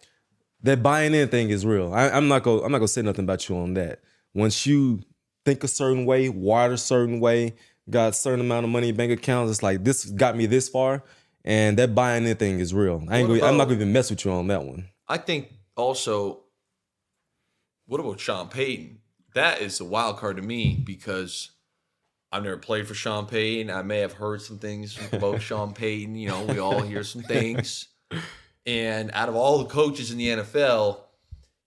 That buying in thing is real. I'm not gonna say nothing about you on that. Once you think a certain way, wired a certain way, got a certain amount of money in bank accounts, it's like, this got me this far, and that buying in thing is real. I'm not gonna even mess with you on that one. I think also, what about Sean Payton? That is a wild card to me because I've never played for Sean Payton. I may have heard some things about Sean Payton. You know, we all hear some things. And out of all the coaches in the NFL,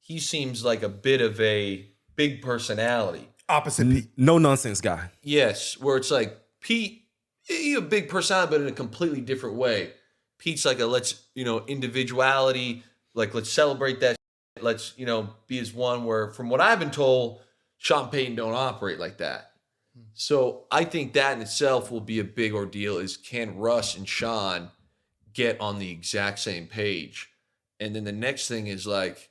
he seems like a bit of a big personality. Opposite Pete. No nonsense guy. Yes, where it's like Pete, he's a big personality, but in a completely different way. Pete's like a individuality, like let's celebrate that. Let's, be as one where, from what I've been told, Sean Payton don't operate like that. So I think that in itself will be a big ordeal is can Russ and Sean get on the exact same page? And then the next thing is like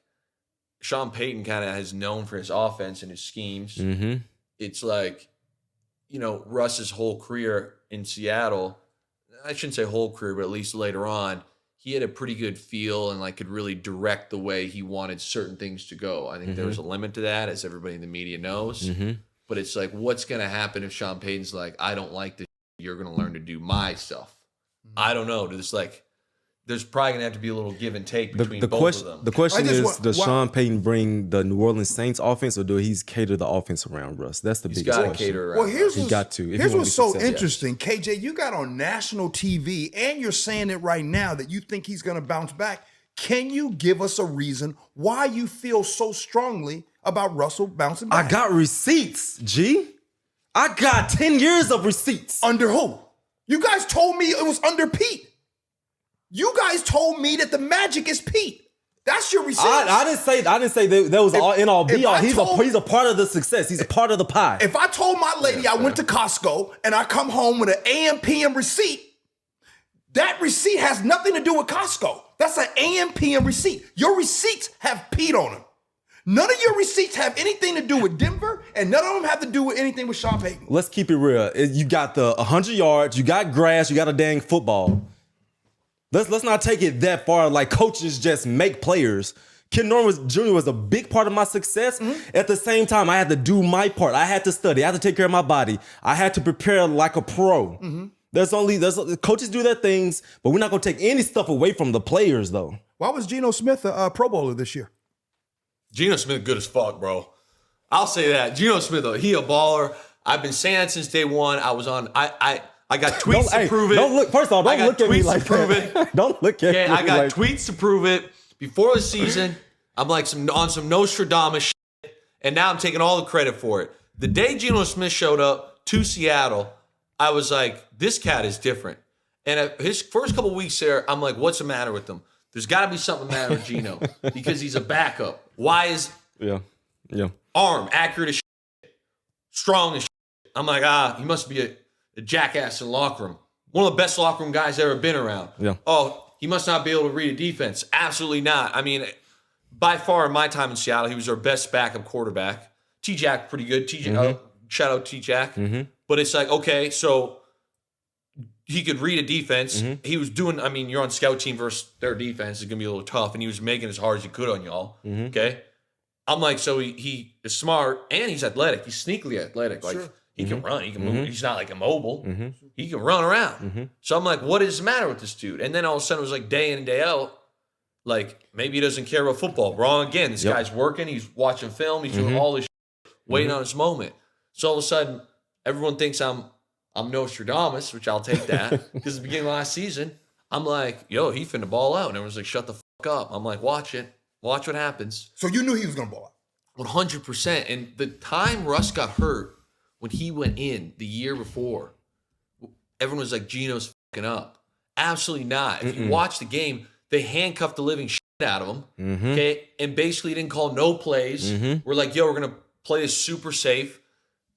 Sean Payton kind of has known for his offense and his schemes. Mm-hmm. It's like, Russ's whole career in Seattle, I shouldn't say whole career, but at least later on, he had a pretty good feel and like could really direct the way he wanted certain things to go. I think there was a limit to that, as everybody in the media knows. Mm-hmm. But it's like, what's going to happen if Sean Payton's like, I don't like this, you're going to learn to do my stuff. I don't know. There's probably going to have to be a little give and take between both of them. The question is, does Sean Payton bring the New Orleans Saints offense, or do he cater the offense around Russ? That's the biggest question. Cater around. Well, here's what's so successful. interesting. KJ, you got on national TV, and you're saying it right now that you think he's going to bounce back. Can you give us a reason why you feel so strongly about Russell bouncing back? I got receipts, G. I got 10 years of receipts. Under who? You guys told me it was under Pete. You guys told me that the magic is Pete. That's your receipts. I didn't say that was all in all be all. He's a part of the success. He's a part of the pie. If I told my lady I went to Costco and I come home with an AM PM receipt, that receipt has nothing to do with Costco. That's an AM PM receipt. Your receipts have Pete on them. None of your receipts have anything to do with Denver, and none of them have to do with anything with Sean Payton. Let's keep it real. You got the 100 yards, you got grass, you got a dang football. Let's not take it that far. Like coaches just make players. Ken Norman Jr. was a big part of my success. Mm-hmm. At the same time, I had to do my part. I had to study. I had to take care of my body. I had to prepare like a pro. Mm-hmm. There's coaches do their things, but we're not gonna take any stuff away from the players, though. Why was Geno Smith a Pro Bowler this year? Geno Smith good as fuck, bro. I'll say that. Geno Smith, though, he a baller. I've been saying it since day one. I was on. I got tweets to prove it. Don't look. First of all, don't look at me like that. Don't look at me. I got tweets to prove it before the season. I'm like on some Nostradamus shit, and now I'm taking all the credit for it. The day Geno Smith showed up to Seattle, I was like, this cat is different. And his first couple weeks there, I'm like, what's the matter with him? There's got to be something the matter with Geno because he's a backup. Why is arm accurate as shit, strong as shit? I'm like, he must be a jackass in the locker room. One of the best locker room guys ever been around. Yeah. Oh, he must not be able to read a defense. Absolutely not. I mean, by far in my time in Seattle, he was our best backup quarterback. T-Jack, pretty good. Shout out T-Jack. Mm-hmm. But it's like, okay, so he could read a defense. Mm-hmm. He was doing, you're on scout team versus their defense. It's going to be a little tough. And he was making as hard as he could on y'all. Mm-hmm. Okay. I'm like, so he is smart and he's athletic. He's sneakily athletic. Like, sure. He can run. He can move. He's not like immobile. Mm-hmm. He can run around. Mm-hmm. So I'm like, what is the matter with this dude? And then all of a sudden it was like day in and day out, like maybe he doesn't care about football. Wrong again. This guy's working. He's watching film. He's doing all this shit, waiting on his moment. So all of a sudden everyone thinks I'm Nostradamus, which I'll take that. Because at the beginning of last season, I'm like, yo, he finna ball out. And everyone's like, shut the fuck up. I'm like, watch it. Watch what happens. So you knew he was going to ball out? 100%. And the time Russ got hurt, when he went in the year before, everyone was like, Geno's fucking up. Absolutely not. If you watch the game, they handcuffed the living shit out of him, okay? And basically didn't call no plays. We're like, yo, we're going to play this super safe.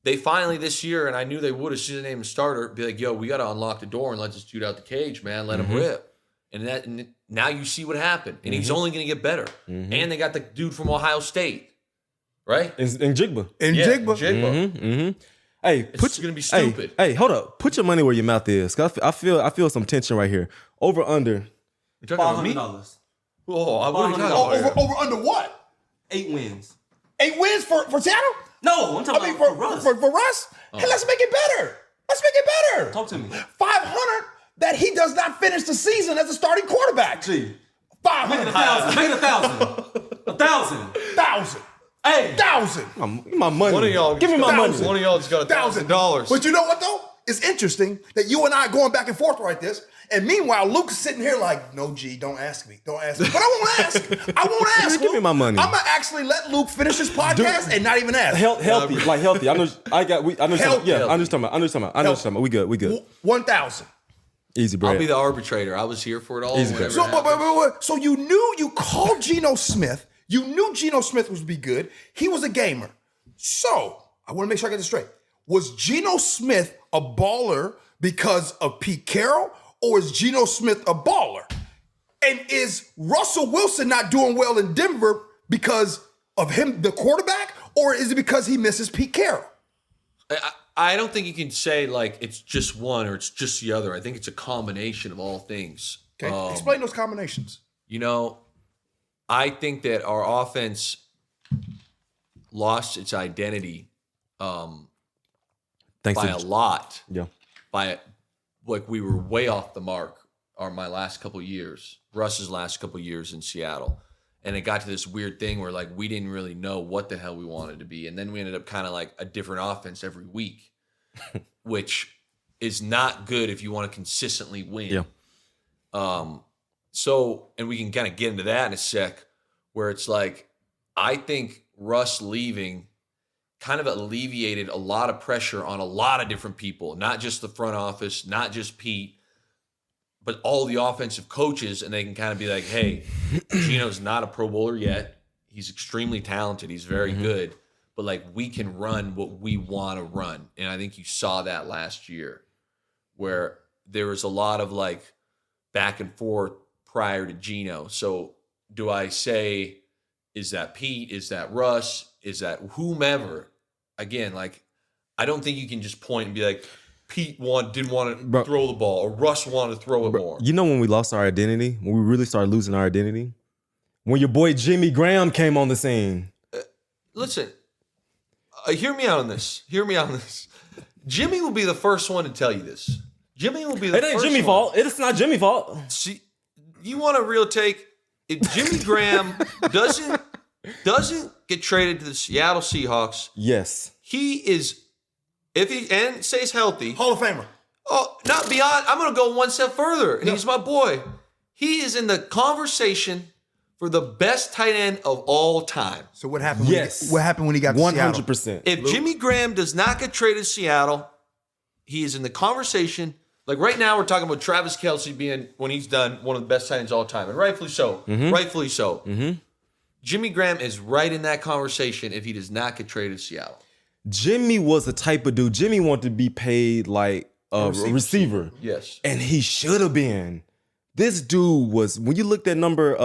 They finally this year, and I knew they would as soon as they named him starter, be like, yo, we got to unlock the door and let this dude out the cage, man. Let him rip. And now you see what happened. And he's only going to get better. And they got the dude from Ohio State, right? In Jigba. Jigba. Hey, it's gonna be stupid. Hey, hold up. Put your money where your mouth is. 'Cause I feel some tension right here. Over under. You're talking about me? Oh, what are you talking about? Over under what? 8 wins. 8 wins for Seattle? No, I'm talking about for Russ. For Russ? Oh. Hey, let's make it better. Talk to me. 500 that he does not finish the season as a starting quarterback. Gee. 500. Make it 1,000. 1,000. 1,000. Hey, My money. One of y'all, Give me my money. One of y'all just got $1,000. But you know what though? It's interesting that you and I are going back and forth like this. And meanwhile, Luke's sitting here like, no, G, don't ask me. Don't ask me. But I won't ask. I won't ask. Give me my money. I'm gonna actually let Luke finish his podcast and not even ask. Healthy. I know. Healthy. Yeah, I'm just talking about. We good. 1,000. Easy, bro. I'll be the arbitrator. I was here for it all. Easy, whenever So, it happened. so you knew you called Geno Smith. You knew Geno Smith was be good. He was a gamer. So I want to make sure I get this straight. Was Geno Smith a baller because of Pete Carroll, or is Geno Smith a baller? And is Russell Wilson not doing well in Denver because of him, the quarterback, or is it because he misses Pete Carroll? I don't think you can say like it's just one or it's just the other. I think it's a combination of all things. Okay, explain those combinations. You know, I think that our offense lost its identity Thanks by a lot. Yeah. Like we were way off the mark my last couple of years, Russ's last couple of years in Seattle. And it got to this weird thing where like we didn't really know what the hell we wanted to be. And then we ended up kind of like a different offense every week, which is not good if you want to consistently win. Yeah. So, and we can kind of get into that in a sec, where it's like, I think Russ leaving kind of alleviated a lot of pressure on a lot of different people, not just the front office, not just Pete, but all the offensive coaches. And they can kind of be like, hey, Geno's not a Pro Bowler yet. He's extremely talented. He's very good. But like, we can run what we want to run. And I think you saw that last year, where there was a lot of like back and forth prior to Geno. So do I say, is that Pete? Is that Russ? Is that whomever? Again, like, I don't think you can just point and be like, Pete didn't want to throw the ball, or Russ wanted to throw it more. You know when we lost our identity? When we really started losing our identity? When your boy Jimmy Graham came on the scene. Listen, hear me out on this. Jimmy will be the first one to tell you this. Jimmy will be the first one. It ain't Jimmy's fault. It's not Jimmy's fault. See, you want a real take? If Jimmy Graham doesn't get traded to the Seattle Seahawks, yes, he is, if he and stays healthy, Hall of Famer. Oh, not beyond. I'm going to go one step further, and he's my boy. He is in the conversation for the best tight end of all time. So what happened? Yes. What happened when he got to Seattle? 100%. If Jimmy Graham does not get traded to Seattle, he is in the conversation. Like right now, we're talking about Travis Kelce being, when he's done, one of the best tight ends of all time, and rightfully so. Rightfully so. Jimmy Graham is right in that conversation if he does not get traded to Seattle. Jimmy was the type of dude. Jimmy wanted to be paid like a receiver. Yes. And he should have been. This dude was, when you looked at number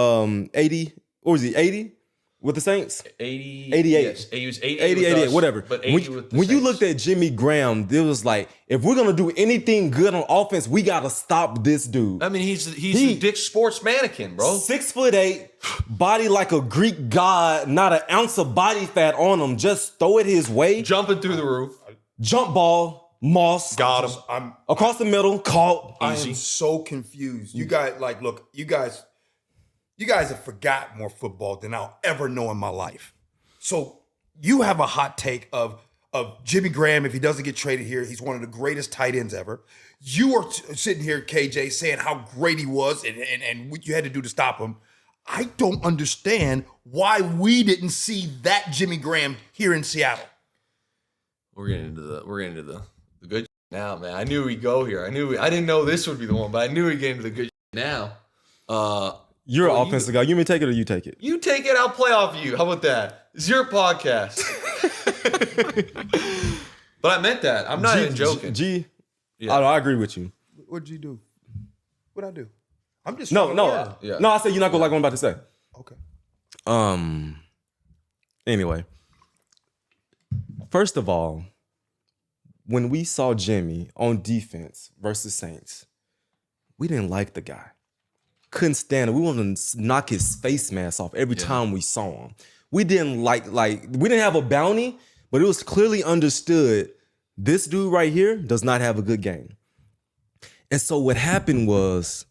80, or was he 80 with the Saints? 88. Yes. He was 80, 88, whatever. But 80 with the when you Saints. looked at Jimmy Graham, it was like, if we're going to do anything good on offense, we got to stop this dude. I mean, he's the Dick Sports mannequin, bro. 6'8", body like a Greek god, not an ounce of body fat on him. Just throw it his way. Jumping through the roof. Jump ball, Moss. Got him. Across the middle, caught. I am so confused. You guys, like, look, you guys have forgot more football than I'll ever know in my life. So you have a hot take of Jimmy Graham. If he doesn't get traded here, he's one of the greatest tight ends ever. You are sitting here, KJ, saying how great he was and what you had to do to stop him. I don't understand why we didn't see that Jimmy Graham here in Seattle. We're getting into the good now, man. I knew we'd go here. I didn't know this would be the one, but I knew we'd get into the good now. You're an offensive guy. You may take it or you take it. You take it, I'll play off you. How about that? It's your podcast. But I meant that. I'm not even joking. Yeah. I agree with you. What did you do? What'd I do? I'm just No. Yeah. No, I said you're not gonna like what I'm about to say. Okay. Anyway. First of all, when we saw Jimmy on defense versus Saints, we didn't like the guy. Couldn't stand it. We wanted to knock his face mask off every time we saw him. We didn't like we didn't have a bounty, but it was clearly understood this dude right here does not have a good game. And so what happened was,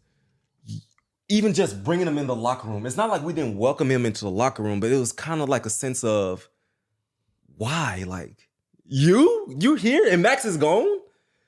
even just bringing him in the locker room, it's not like we didn't welcome him into the locker room, but it was kind of like a sense of, why? Like, you here and Max is gone?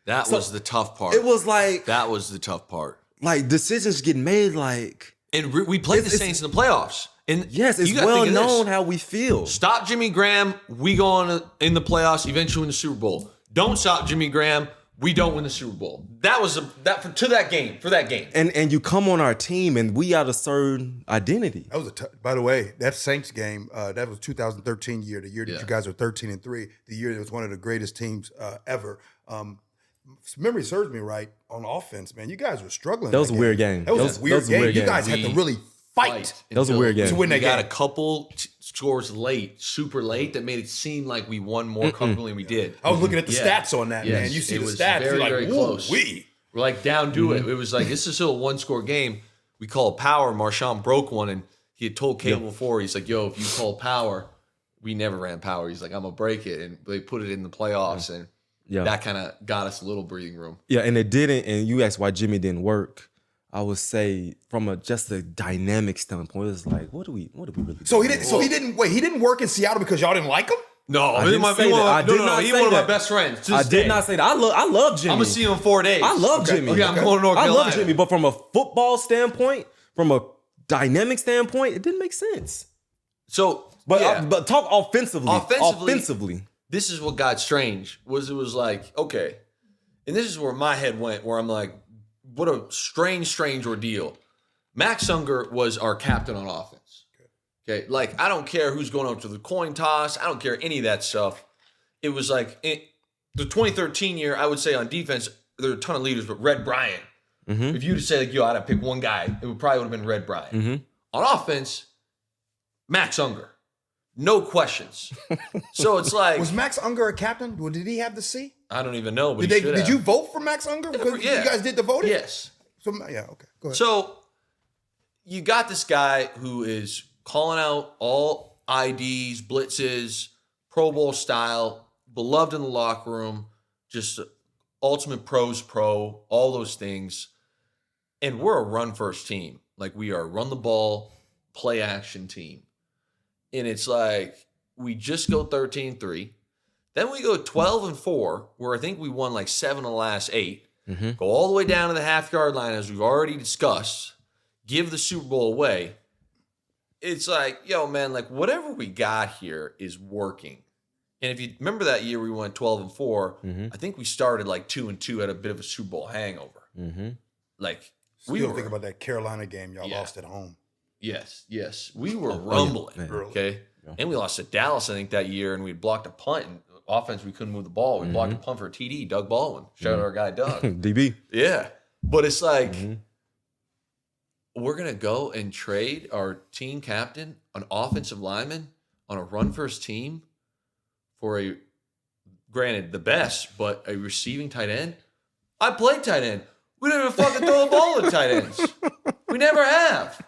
That was the tough part. It was like that was the tough part. Like decisions get made like. And we played the Saints in the playoffs. And yes, it's well known how we feel. Stop Jimmy Graham, we go on in the playoffs, eventually win the Super Bowl. Don't stop Jimmy Graham, we don't win the Super Bowl. That was for that game. And you come on our team and we got a certain identity. That was by the way, that Saints game, that was 2013 year, the year that you guys were 13-3, the year that was one of the greatest teams ever. Memory serves me right on offense, man. You guys were struggling. That was a weird game. That was a weird game. You guys had to really fight. That was a weird game. To win that we got game. a couple scores late, super late, that made it seem like we won more comfortably than we did. I was looking at the stats on that, man. You see the stats, very, you're like, very close. We're like down to it. It was like, this is still a one-score game. We call power. Marshawn broke one, and he had told Cable before, he's like, yo, if you call power, we never ran power. He's like, I'm going to break it. And they put it in the playoffs, and that kind of got us a little breathing room. Yeah, and it didn't. And you asked why Jimmy didn't work. I would say from just a dynamic standpoint, it's like, what do we really do? So he didn't work in Seattle because y'all didn't like him? No, I didn't say that. He's one of my best friends. I did not say that. I love Jimmy. I'm gonna see him in 4 days. I love Jimmy. Okay, I'm going to North Carolina. I love Jimmy, but from a football standpoint, from a dynamic standpoint, it didn't make sense. So, but talk offensively. Offensively, this is what got strange. It was like, okay, and this is where my head went, where I'm like, what a strange ordeal. Max Unger was our captain on offense. Okay, like, I don't care who's going up to the coin toss. I don't care any of that stuff. It was like the 2013 year, I would say on defense, there were a ton of leaders, but Red Bryant. Mm-hmm. If you would say, like, yo, I had to pick one guy, it would probably would have been Red Bryant. Mm-hmm. On offense, Max Unger. No questions. So it's like, was Max Unger a captain? Well, did he have the C? I don't even know, but did you vote for Max Unger? Because you guys did the voting? Yes. So okay, go ahead. So you got this guy who is calling out all IDs, blitzes, Pro Bowl style, beloved in the locker room, just ultimate pros pro, all those things. And we're a run first team. Like, we are a run the ball, play action team. And it's like, we just go 13-3. Then we go 12-4, where I think we won like 7 of the last 8. Mm-hmm. Go all the way down to the half-yard line, as we've already discussed. Give the Super Bowl away. It's like, yo, man, like, whatever we got here is working. And if you remember that year we went 12-4, mm-hmm. I think we started like 2-2, had a bit of a Super Bowl hangover. Mm-hmm. Like, we were thinking about that Carolina game y'all lost at home. Yes. We were rumbling, okay? Yeah. And we lost to Dallas, I think, that year, and we blocked a punt. And offense, we couldn't move the ball. We blocked a punt for a TD, Doug Baldwin. Shout out our guy, Doug. DB. Yeah. But it's like, we're going to go and trade our team captain, an offensive lineman, on a run-first team for granted, the best, but a receiving tight end? I played tight end. We don't even fucking throw the ball at tight ends. We never have.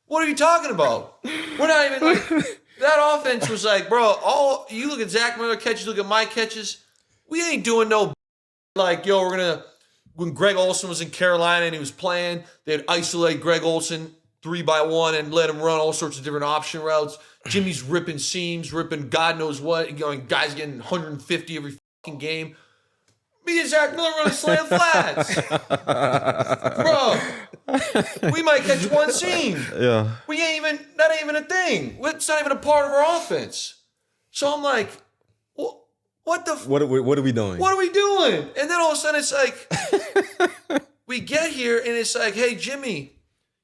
What are you talking about? We're not even like, that offense was like, bro, you look at Zach Miller catches, look at my catches. We ain't doing no like, yo, when Greg Olsen was in Carolina and he was playing, they'd isolate Greg Olsen 3-by-1 and let him run all sorts of different option routes. Jimmy's ripping seams, ripping God knows what, guys getting 150 every fucking game. Me and Zach Miller running slant flats. Bro, we might catch one seam. Yeah. That ain't even a thing. It's not even a part of our offense. So I'm like, what are we doing? What are we doing? And then all of a sudden it's like, we get here and it's like, hey, Jimmy,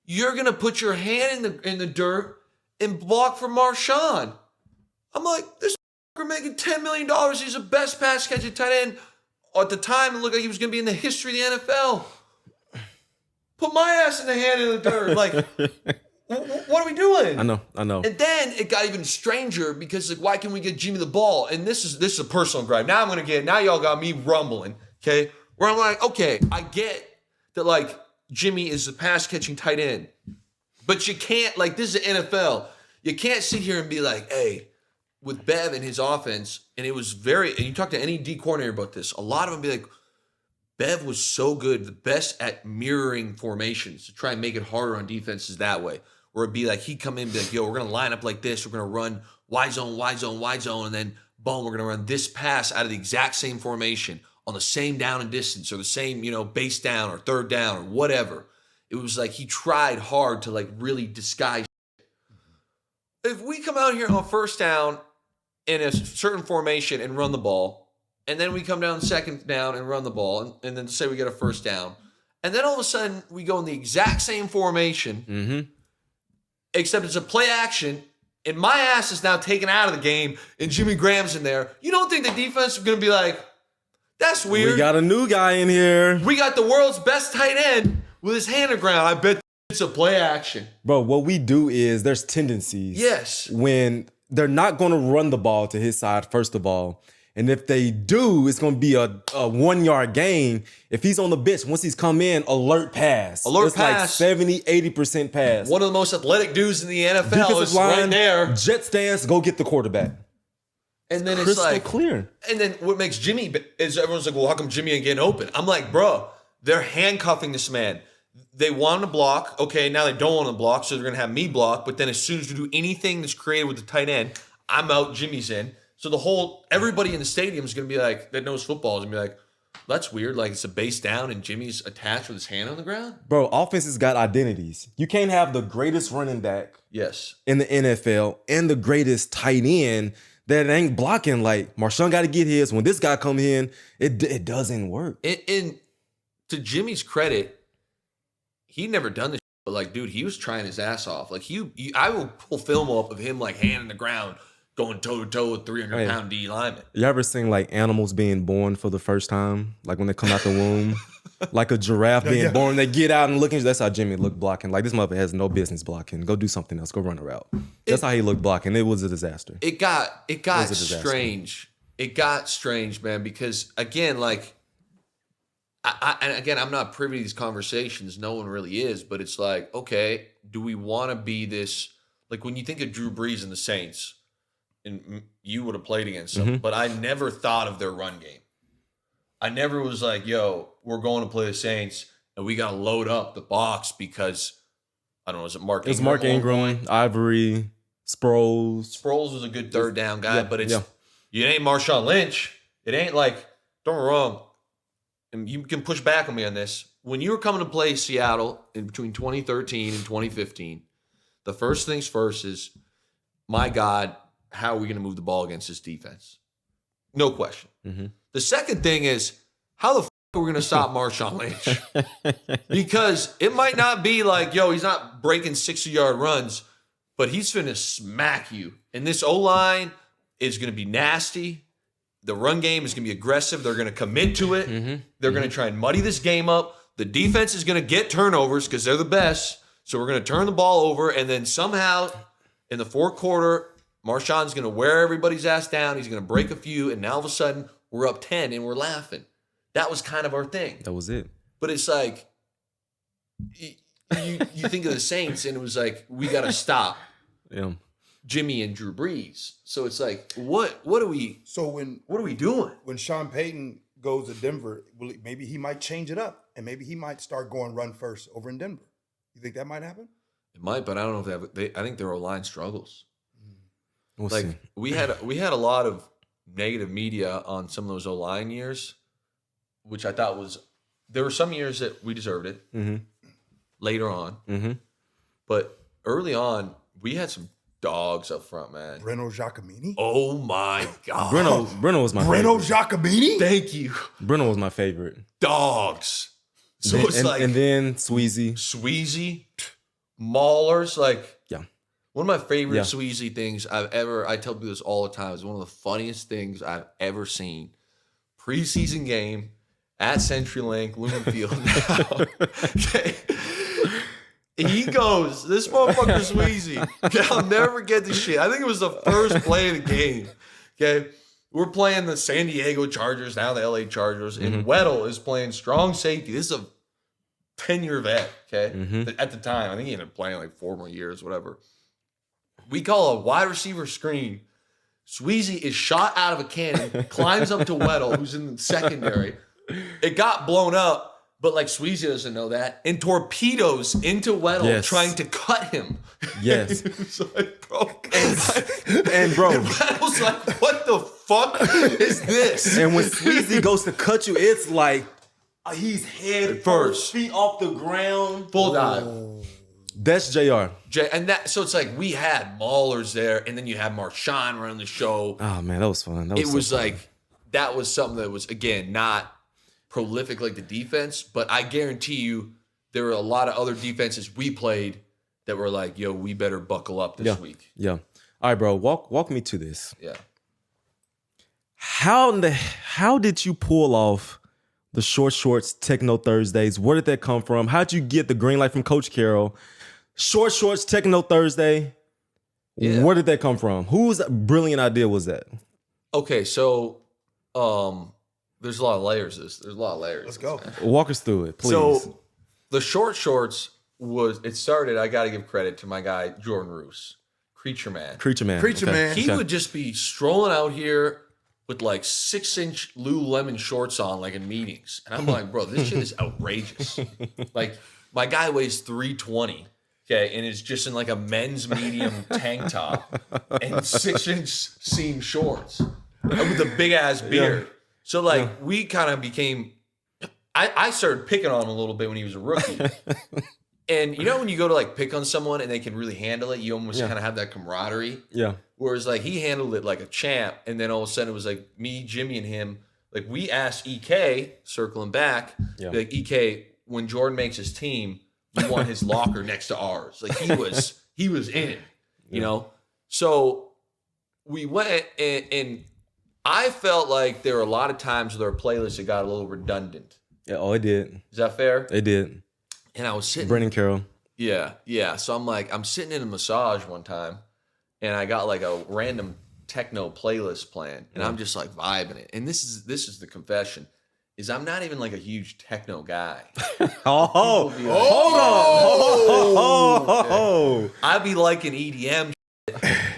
you're going to put your hand in the dirt and block for Marshawn. I'm like, this making $10 million. He's the best pass catching tight end. At the time, it looked like he was going to be in the history of the NFL. Put my ass in the hand in the dirt. Like, what are we doing? I know. And then it got even stranger because, like, why can't we get Jimmy the ball? And this is a personal gripe. Now y'all got me rumbling, okay? Where I'm like, okay, I get that, like, Jimmy is the pass-catching tight end. But you can't, like, this is the NFL. You can't sit here and be like, hey, with Bev and his offense, and it was and you talk to any D coordinator about this, a lot of them be like, Bev was so good, the best at mirroring formations to try and make it harder on defenses that way. Where it'd be like, he'd come in and be like, yo, we're going to line up like this. We're going to run wide zone, wide zone, wide zone, and then boom, we're going to run this pass out of the exact same formation on the same down and distance or the same, base down or third down or whatever. It was like he tried hard to like really disguise. If we come out here on first down in a certain formation and run the ball, and then we come down second down and run the ball, and then say we get a first down, and then all of a sudden we go in the exact same formation, except it's a play action, and my ass is now taken out of the game, and Jimmy Graham's in there. You don't think the defense is going to be like, that's weird. We got a new guy in here. We got the world's best tight end with his hand on the ground. I bet it's a play action. Bro, what we do is there's tendencies. Yes. When they're not going to run the ball to his side, first of all. And if they do, it's going to be a 1 yard gain. If he's on the bench, once he's come in, alert pass. Alert it's pass. Like 70, 80% pass. One of the most athletic dudes in the NFL Defensive is line, right there. Jet stance, go get the quarterback. And then it's Crystal like clear. And then what makes Jimmy is everyone's like, well, how come Jimmy ain't getting open? I'm like, bro, they're handcuffing this man. They want to block. Okay, now they don't want to block, so they're going to have me block. But then as soon as you do anything that's created with the tight end, I'm out, Jimmy's in. So everybody in the stadium is going to be like, that knows football is going to be like, that's weird. Like it's a base down and Jimmy's attached with his hand on the ground. Bro, offenses got identities. You can't have the greatest running back in the NFL and the greatest tight end that ain't blocking. Like Marshawn got to get his. When this guy come in, it doesn't work. And to Jimmy's credit, he never done this, but like, dude, he was trying his ass off. Like I will pull film up of him like hand in the ground, going toe to toe with 300-pound D lineman. You ever seen like animals being born for the first time? Like when they come out the womb, like a giraffe being born, they get out and looking. That's how Jimmy looked blocking. Like this mother has no business blocking. Go do something else. Go run a route. That's how he looked blocking. It was a disaster. It got strange. It got strange, man, because again, like, I'm not privy to these conversations. No one really is, but it's like, okay, do we want to be this? Like when you think of Drew Brees and the Saints, and you would have played against them, but I never thought of their run game. I never was like, yo, we're going to play the Saints and we got to load up the box because, I don't know, is it Mark Ingram? It's Mark Ingram, Ivory, Sproles. Sproles was a good third down guy, but it ain't Marshawn Lynch. It ain't like, don't get me wrong, and you can push back on me on this. When you were coming to play Seattle in between 2013 and 2015, the first things first is, my God, how are we going to move the ball against this defense? No question. The second thing is, how the are we going to stop Marshawn Lynch? Because it might not be like, yo, he's not breaking 60-yard runs, but he's finna smack you. And this O-line is going to be nasty. The run game is going to be aggressive. They're going to commit to it. They're going to try and muddy this game up. The defense is going to get turnovers because they're the best. So we're going to turn the ball over, and then somehow in the fourth quarter, Marshawn's going to wear everybody's ass down. He's going to break a few, and now all of a sudden, we're up 10 and we're laughing. That was kind of our thing. That was it. But it's like, you think of the Saints, and it was like, we got to stop Jimmy and Drew Brees. So it's like, what are we doing? When Sean Payton goes to Denver, maybe he might change it up, and maybe he might start going run first over in Denver. You think that might happen? It might, but I don't know if I think their O-line struggles. We'll like see. we had a lot of negative media on some of those O-line years, which I thought there were some years that we deserved it later on. But early on, we had some dogs up front, man. Breno Giacomini? Oh my God. Breno was my favorite. Breno Giacomini? Thank you. Breno was my favorite. Dogs. So it's like. And then Sweezy, Maulers, like. One of my favorite Sweezy things I tell people this all the time, is one of the funniest things I've ever seen. Preseason game at CenturyLink, Lumen Field now. Okay. He goes, this motherfucker Sweezy. I'll never forget this shit. I think it was the first play of the game. Okay. We're playing the San Diego Chargers, now the LA Chargers, and Weddle is playing strong safety. This is a 10-year vet, okay? At the time, I think he ended up playing like 4 more years, whatever. We call a wide receiver screen. Sweezy is shot out of a cannon, climbs up to Weddle, who's in the secondary. It got blown up, But like Sweezy doesn't know that. And torpedoes into Weddle trying to cut him. Yes. It's like, bro. And bro. Weddle's like, what the fuck is this? And when Sweezy goes to cut you, it's like he's head first, feet off the ground. Full dive. That's JR. And that, so it's like we had Maulers there, and then you had Marshawn running the show. Oh man, that was fun. It was like, that was something that was, again, not prolific like the defense, but I guarantee you there were a lot of other defenses we played that were like, yo, we better buckle up this week. Yeah. All right, bro. Walk me to this. Yeah. How did you pull off the short shorts Techno Thursdays? Where did that come from? How'd you get the green light from Coach Carroll? Short shorts Techno Thursday. Yeah. Where did that come from? Whose brilliant idea was that? Okay, so there's a lot of layers. There's a lot of layers. Let's go. Walk us through it, please. So the short shorts started, I got to give credit to my guy, Jordan Roos, Creature Man. He would just be strolling out here with like 6-inch Lululemon shorts on, like in meetings. And I'm like, bro, this shit is outrageous. Like, my guy weighs 320, okay, and is just in like a men's medium tank top and 6-inch seam shorts with a big ass beard. Yeah. So like we kind of became, I started picking on him a little bit when he was a rookie. And you know when you go to like pick on someone and they can really handle it, you almost kind of have that camaraderie. Yeah. Whereas like he handled it like a champ, and then all of a sudden it was like me, Jimmy, and him. Like we asked EK, circling back, like EK, when Jordan makes his team, we want his locker next to ours. Like he was in it, you know. So we went and I felt like there were a lot of times with our playlists that got a little redundant. Yeah, it did. Is that fair? It did. And I was sitting. Brendan Carroll. Yeah. So I'm sitting in a massage one time, and I got like a random techno playlist playing, and I'm just like vibing it. And this is the confession, is I'm not even like a huge techno guy. Hold on. I'd be liking EDM.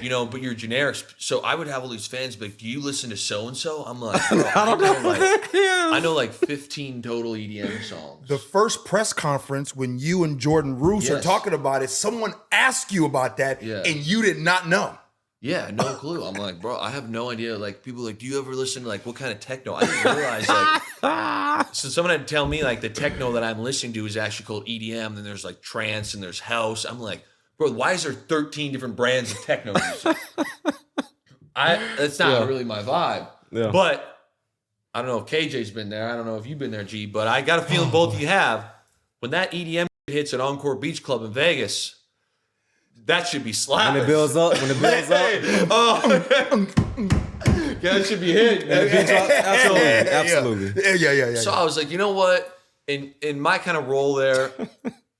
You know, but you're generic. So I would have all these fans be like, do you listen to so-and-so? I'm like, bro, I know like 15 total EDM songs. The first press conference when you and Jordan Roos are talking about it, someone asked you about that and you did not know. Yeah, no clue. I'm like, bro, I have no idea. Like, people are like, do you ever listen to like what kind of techno? I didn't realize like, so someone had to tell me like the techno that I'm listening to is actually called EDM. Then there's like trance and there's house. I'm like, bro, why is there 13 different brands of techno music? That's not really my vibe. Yeah. But I don't know if KJ's been there. I don't know if you've been there, G. But I got a feeling both of you have. When that EDM hits at Encore Beach Club in Vegas, that should be slapping. When it builds up. Yeah, that should be hit. Absolutely. Yeah. So I was like, you know what? In my kind of role there,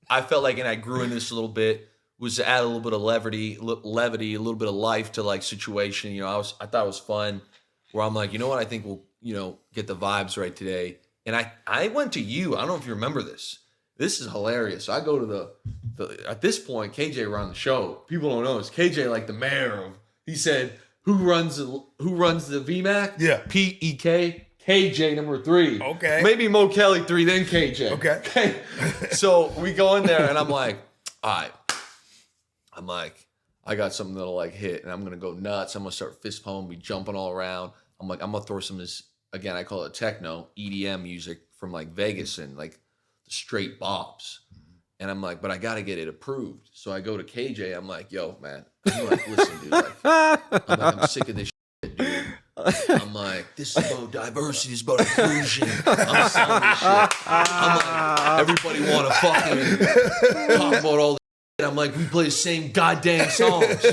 I felt like, and I grew in this a little bit, was to add a little bit of levity, a little bit of life to like situation. You know, I thought it was fun. Where I'm like, you know what? I think we'll, you know, get the vibes right today. And I went to you. I don't know if you remember this. This is hilarious. I go to the at this point, KJ ran the show. People don't know this. KJ like the mayor of. He said, who runs the VMAC? Yeah. PEK. KJ number 3. Okay. Maybe Mo Kelly 3, then KJ. Okay. So we go in there and I'm like, all right. I'm like, I got something that'll like hit, and I'm gonna go nuts. I'm gonna start fist pumping, be jumping all around. I'm like, I'm gonna throw some of this, again, I call it techno, EDM music from like Vegas and like the straight bops. And I'm like, but I gotta get it approved. So I go to KJ, I'm like, yo, man, I'm like, listen, dude, I'm sick of this shit, dude. I'm like, this is about diversity, this is about inclusion. I'm selling this shit. I'm like, everybody wanna fucking talk about all this. I'm like, we play the same goddamn songs.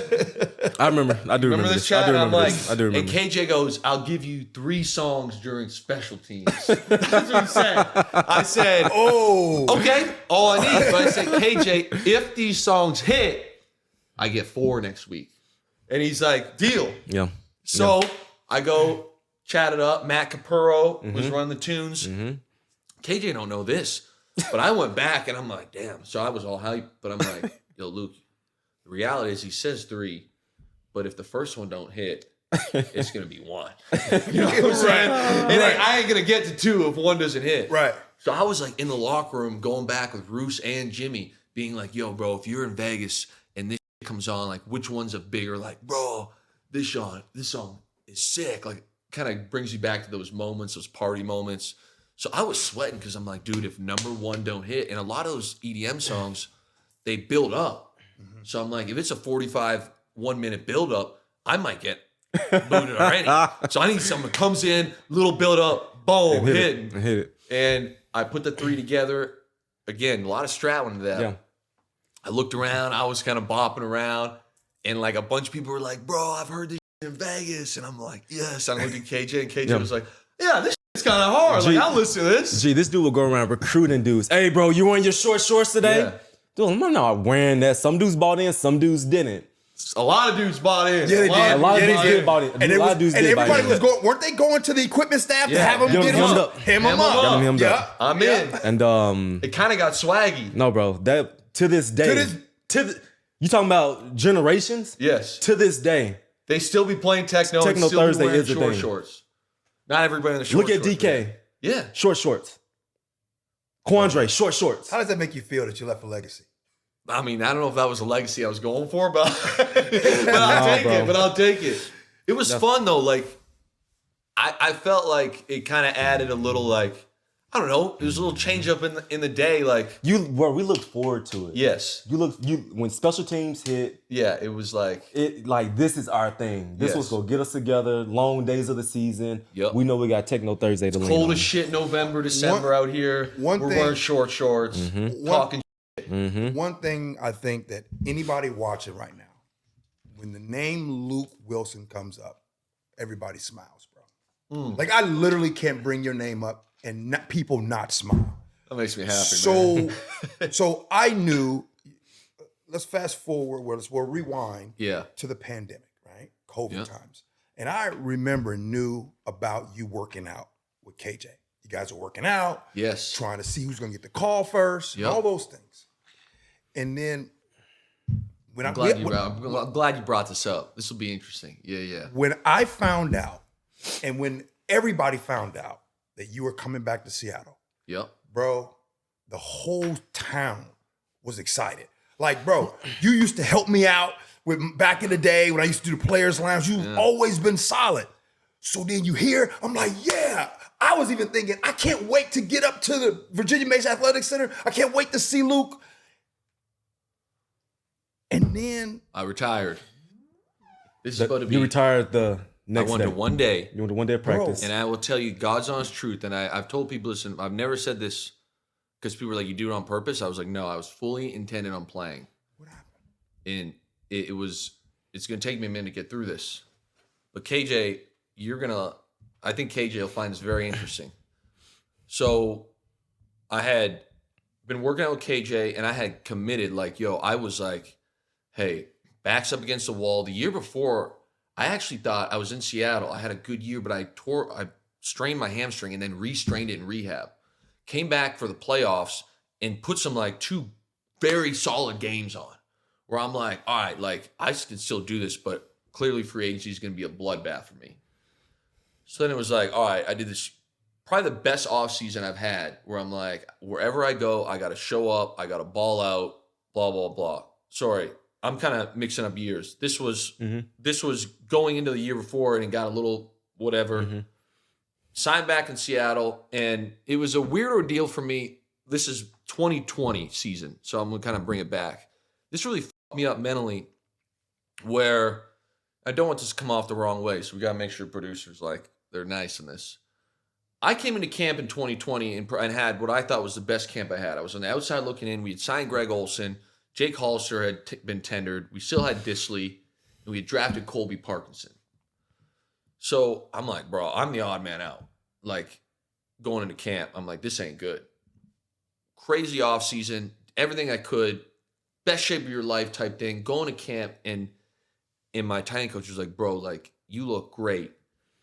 I remember. I do remember this chat. I do remember. And KJ goes, I'll give you 3 songs during special teams. That's what he said. I said, oh, okay, all I need. But I said, KJ, if these songs hit, I get 4 next week. And he's like, deal. Yeah. So I go chat it up. Matt Capurro was running the tunes. KJ don't know this. But I went back and I'm like, damn. So I was all hyped. But I'm like, yo, Luke, the reality is he says 3, but if the first one don't hit, it's going to be 1. You know what I'm saying? And I ain't going to get to 2 if 1 doesn't hit. Right. So I was like in the locker room going back with Russ and Jimmy being like, yo, bro, if you're in Vegas and this comes on, like which one's a bigger, like, bro, this song is sick. Like kind of brings you back to those moments, those party moments. So I was sweating because I'm like, dude, if number one don't hit, and a lot of those EDM songs, they build up. So I'm like, if it's a 45 1-minute build up, I might get booted already. So I need someone comes in, little build up, boom, hit it. And I put the three together. Again, a lot of strat went into that. Yeah. I looked around, I was kind of bopping around, and like a bunch of people were like, bro, I've heard this in Vegas. And I'm like, yes. And I looked at KJ, and KJ was like, yeah, this is kind of hard. Like, I'll listen to this. This dude will go around recruiting dudes. Hey, bro, you wearing your short shorts today? Yeah. Dude, I'm not wearing that. Some dudes bought in, some dudes didn't. A lot of dudes bought in. Yeah, they did. A lot of dudes did bought in. And everybody was going. Weren't they going to the equipment staff to have them get him up? Him up. Yeah, I'm in. And it kind of got swaggy. No, bro. That to this day. You talking about generations? Yes. To this day. They still be playing techno. Techno and still Thursday be wearing is the short thing. shorts. Not everybody in the short Look at shorts. DK. Yeah. Short shorts. Quandre, short shorts. How does that make you feel that you left a legacy? I mean, I don't know if that was a legacy I was going for, but I'll take it. It was fun though. Like, I felt like it kind of added a little, like, I don't know, it was a little change up in the day. Like, we looked forward to it. Yes. When special teams hit. Yeah, it was like this is our thing. This was gonna get us together. Long days of the season. Yep. We know we got Techno Thursday to lean cold on. as shit November, December out here. We're wearing short shorts, talking. One thing I think that anybody watching right now, when the name Luke Willson comes up, everybody smiles, bro. Like I literally can't bring your name up and people not smile. That makes me happy, man. So I knew, let's fast forward, we'll rewind to the pandemic, right? COVID times. And I knew about you working out with KJ. You guys are working out. Yes. Trying to see who's going to get the call first, and all those things. And then when I'm glad you brought this up. This will be interesting. Yeah. When I found out, and when everybody found out that you were coming back to Seattle, bro, the whole town was excited. Like, bro, you used to help me out with back in the day when I used to do the Players Lounge. You've always been solid. So then you hear, I'm like, yeah. I was even thinking, I can't wait to get up to the Virginia Mason Athletic Center. I can't wait to see Luke. And then I retired. This is about to be. You retired the next day. I went to one day. You went to one day of practice. And I will tell you God's honest truth. And I've told people, listen, I've never said this because people were like, you do it on purpose. I was like, no, I was fully intended on playing. What happened? And it's going to take me a minute to get through this. But KJ, I think KJ will find this very interesting. So I had been working out with KJ and I had committed, like, I was like, hey, backs up against the wall. The year before, I actually thought I was in Seattle. I had a good year, but I strained my hamstring and then re-strained it in rehab. Came back for the playoffs and put some like 2 very solid games on where I'm like, all right, like I can still do this, but clearly free agency is going to be a bloodbath for me. So then it was like, all right, I did this, probably the best offseason I've had where I'm like, wherever I go, I got to show up, I got to ball out, blah, blah, blah. Sorry, I'm kind of mixing up years. This was going into the year before and it got a little whatever. Signed back in Seattle, and it was a weird ordeal for me. This is 2020 season, so I'm going to kind of bring it back. This really fucked me up mentally where I don't want this to come off the wrong way, so we got to make sure producers, like, they're nice in this. I came into camp in 2020 and had what I thought was the best camp I had. I was on the outside looking in. We had signed Greg Olson. Jake Hollister had been tendered. We still had Disley, and we had drafted Colby Parkinson. So I'm like, bro, I'm the odd man out. Like, going into camp, I'm like, this ain't good. Crazy offseason, everything I could, best shape of your life type thing. Going to camp, and my tight end coach was like, bro, like, you look great.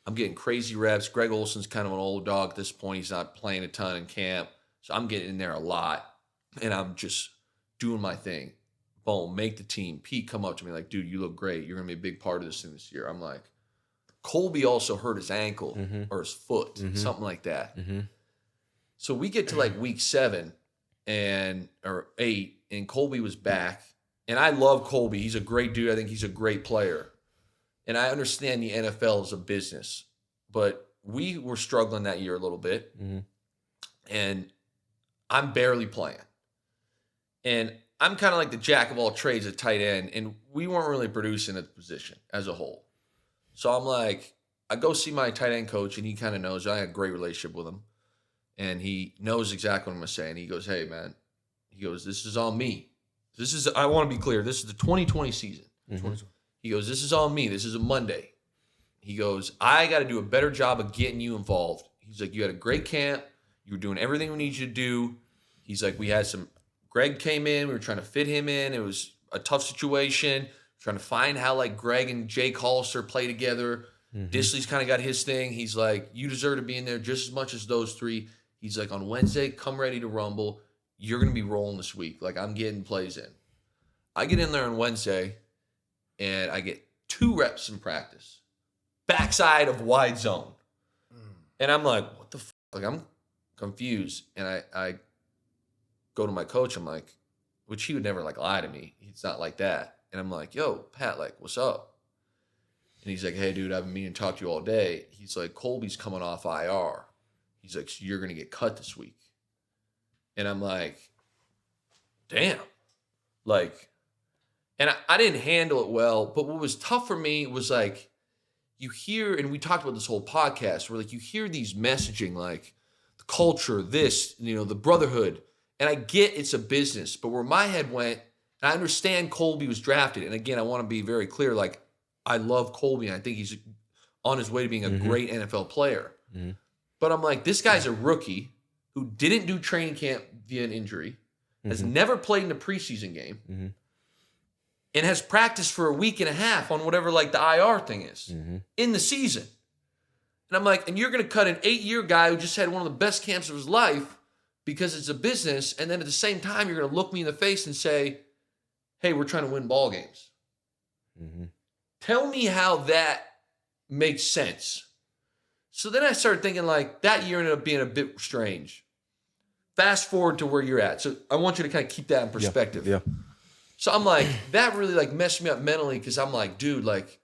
I'm getting crazy reps. Greg Olson's kind of an old dog at this point. He's not playing a ton in camp. So I'm getting in there a lot, and I'm just doing my thing. Boom, make the team. Pete come up to me like, dude, you look great. You're going to be a big part of this thing this year. I'm like, Colby also hurt his ankle or his foot, something like that. So we get to like week 7 or 8, and Colby was back. And I love Colby. He's a great dude. I think he's a great player. And I understand the NFL is a business. But we were struggling that year a little bit. Mm-hmm. And I'm barely playing. And I'm kind of like the jack of all trades at tight end. And we weren't really producing at the position as a whole. So I'm like, I go see my tight end coach, and he kind of knows. I had a great relationship with him. And he knows exactly what I'm going to say. And he goes, hey, man. He goes, this is on me. I want to be clear. This is the 2020 season. Mm-hmm. He goes, this is on me. This is a Monday. He goes, I got to do a better job of getting you involved. He's like, you had a great camp. You were doing everything we need you to do. He's like, Greg came in. We were trying to fit him in. It was a tough situation. Trying to find how like Greg and Jake Hollister play together. Mm-hmm. Disley's kind of got his thing. He's like, you deserve to be in there just as much as those 3. He's like, on Wednesday, come ready to rumble. You're going to be rolling this week. Like, I'm getting plays in. I get in there on Wednesday, and I get 2 reps in practice. Backside of wide zone. And I'm like, what the fuck? Like, I'm confused. And I go to my coach. I'm like, which he would never, like, lie to me. He's not like that. And I'm like, yo, Pat, like, what's up? And he's like, hey, dude, I've been meaning to talk to you all day. He's like, Colby's coming off IR. He's like, so you're going to get cut this week. And I'm like, damn. Like, and I didn't handle it well. But what was tough for me was like, you hear, and we talked about this whole podcast, where like you hear these messaging like the culture, this, the brotherhood. And I get it's a business. But where my head went, and I understand Colby was drafted. And again, I want to be very clear. Like, I love Colby, and I think he's on his way to being a great NFL player. Mm-hmm. But I'm like, this guy's a rookie who didn't do training camp via an injury, has never played in a preseason game, and has practiced for a week and a half on whatever like the IR thing is in the season. And I'm like, and you're going to cut an 8-year guy who just had one of the best camps of his life because it's a business, and then at the same time, you're going to look me in the face and say, hey, we're trying to win ball games. Mm-hmm. Tell me how that makes sense. So then I started thinking like that year ended up being a bit strange. Fast forward to where you're at. So I want you to kind of keep that in perspective. Yeah. So I'm like, that really like messed me up mentally because I'm like, dude, like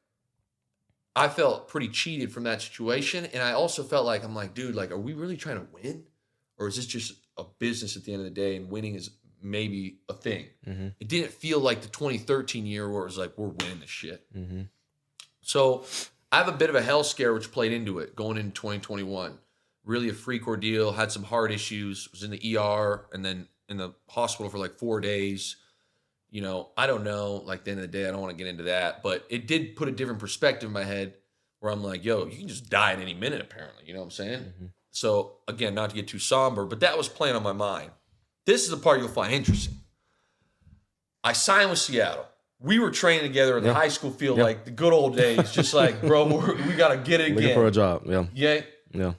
I felt pretty cheated from that situation. And I also felt like, I'm like, dude, like, are we really trying to win? Or is this just a business at the end of the day and winning is maybe a thing? Mm-hmm. It didn't feel like the 2013 year where it was like, we're winning this shit. Mm-hmm. So I have a bit of a hell scare, which played into it going into 2021. Really a freak ordeal, had some heart issues, was in the ER and then in the hospital for like 4 days. I don't know, like at the end of the day, I don't want to get into that, but it did put a different perspective in my head where I'm like, yo, you can just die at any minute, apparently. You know what I'm saying? Mm-hmm. So again, not to get too somber, but that was playing on my mind. This is the part you'll find interesting. I signed with Seattle. We were training together in the high school field like the good old days, just like, bro, we got to get it again. Looking for a job, Yeah.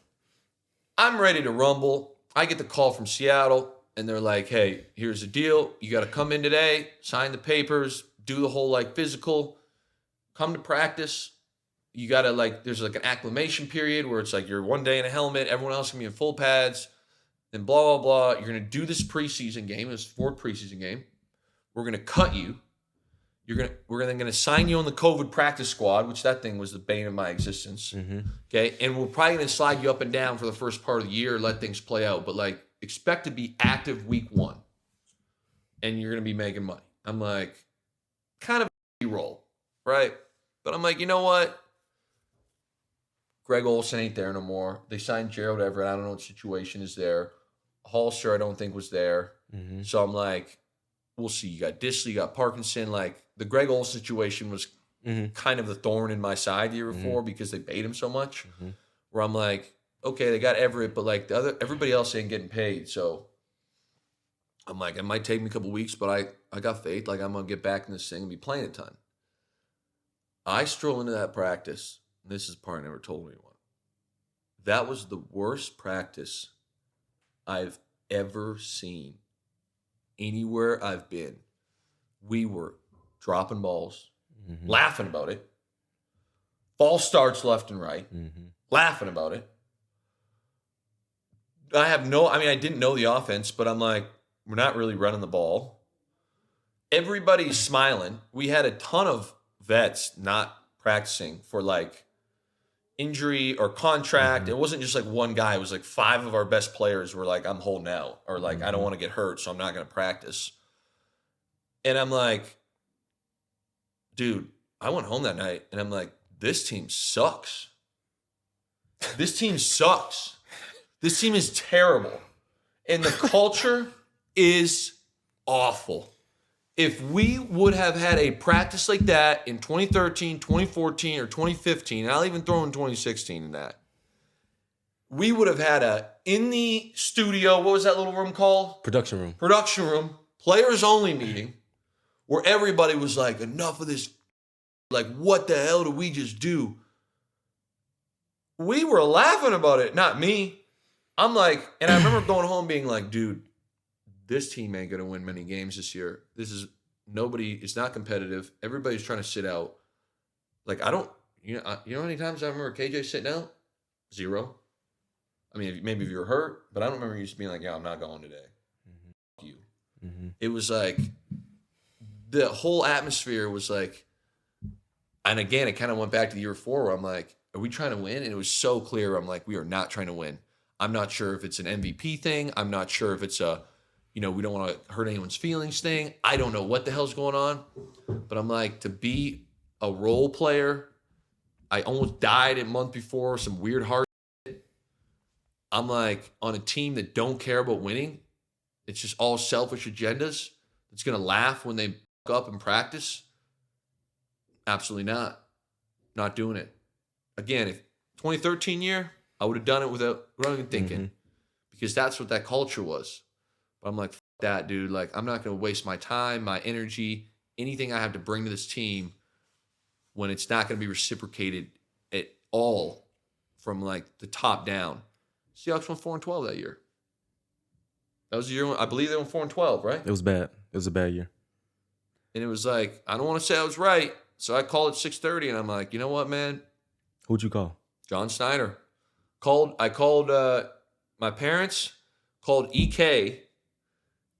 I'm ready to rumble. I get the call from Seattle, and they're like, hey, here's the deal. You got to come in today, sign the papers, do the whole like physical, come to practice. You got to like, there's like an acclimation period where it's like you're 1 day in a helmet, everyone else can be in full pads, then blah, blah, blah. You're going to do this preseason game. This 4th preseason game. We're going to cut you. We're then going to sign you on the COVID practice squad, which that thing was the bane of my existence. Mm-hmm. Okay. And we're probably going to slide you up and down for the first part of the year, let things play out. But like, expect to be active week 1. And you're going to be making money. I'm like, kind of a roll, right? But I'm like, you know what? Greg Olsen ain't there no more. They signed Gerald Everett. I don't know what situation is there. Holster, I don't think was there. Mm-hmm. So I'm like, we'll see. You got Disley, you got Parkinson. Like the Greg Olsen situation was kind of the thorn in my side the year before because they paid him so much. Mm-hmm. Where I'm like, okay, they got Everett, but like everybody else ain't getting paid. So I'm like, it might take me a couple weeks, but I got faith. Like I'm gonna get back in this thing and be playing a ton. I stroll into that practice. And this is the part I never told anyone. That was the worst practice I've ever seen. Anywhere I've been, we were dropping balls, laughing about it. False starts left and right, laughing about it. I didn't know the offense, but I'm like, we're not really running the ball. Everybody's smiling. We had a ton of vets not practicing for like injury or contract. It wasn't just like one guy. It was like 5 of our best players were like, I'm holding out, or like, I don't want to get hurt, so I'm not going to practice. And I'm like, dude, I went home that night and I'm like, this team sucks. This team sucks. This team is terrible. And the culture is awful. If we would have had a practice like that in 2013, 2014, or 2015, and I'll even throw in 2016 in that, we would have had in the studio, what was that little room called? Production room, players only meeting, where everybody was like, enough of this. Like, what the hell did we just do? We were laughing about it, not me. I'm like, and I remember going home being like, dude, this team ain't going to win many games this year. It's not competitive. Everybody's trying to sit out. Like, you know how many times I remember KJ sitting out? 0. I mean, maybe if you were hurt, but I don't remember you just being like, yeah, I'm not going today. Fuck you. It was like, the whole atmosphere was like, and again, it kind of went back to the year before where I'm like, are we trying to win? And it was so clear. I'm like, we are not trying to win. I'm not sure if it's an MVP thing. I'm not sure if it's we don't want to hurt anyone's feelings thing. I don't know what the hell's going on. But I'm like, to be a role player, I almost died a month before, some weird heart shit. I'm like, on a team that don't care about winning, it's just all selfish agendas. It's going to laugh when they fuck up in practice. Absolutely not. Not doing it. Again, if 2013 year, I would have done it without even thinking, because that's what that culture was. But I'm like, that, dude. Like, I'm not going to waste my time, my energy, anything I have to bring to this team when it's not going to be reciprocated at all from like the top down. Seahawks won 4-12 that year. That was the year I believe they won 4-12, right? It was bad. It was a bad year. And it was like, I don't want to say I was right. So I called at 6:30 and I'm like, you know what, man? Who'd you call? John Snyder. I called my parents, called EK,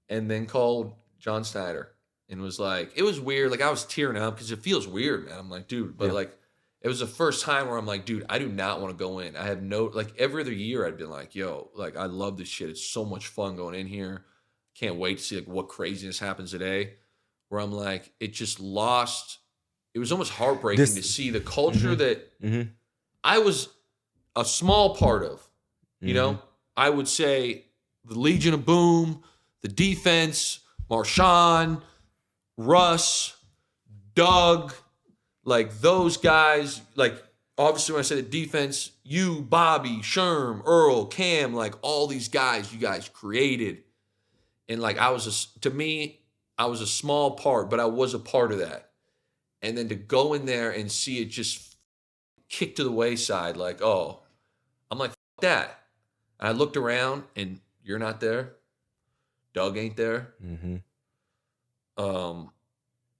and then called John Snyder. And was like, it was weird. Like, I was tearing up because it feels weird, man. I'm like, dude, but like, it was the first time where I'm like, dude, I do not want to go in. I have like every other year I'd been like, yo, like, I love this shit. It's so much fun going in here. Can't wait to see like what craziness happens today. Where I'm like, it just lost. It was almost heartbreaking to see the culture that I was a small part of. You know, I would say the Legion of Boom, the defense, Marshawn, Russ, Doug, like those guys, like obviously when I say the defense, you, Bobby, Sherm, Earl, Cam, like all these guys you guys created. And like I was a small part, but I was a part of that. And then to go in there and see it just kick to the wayside, like, oh, I'm like, fuck that. And I looked around and you're not there. Doug ain't there. I'm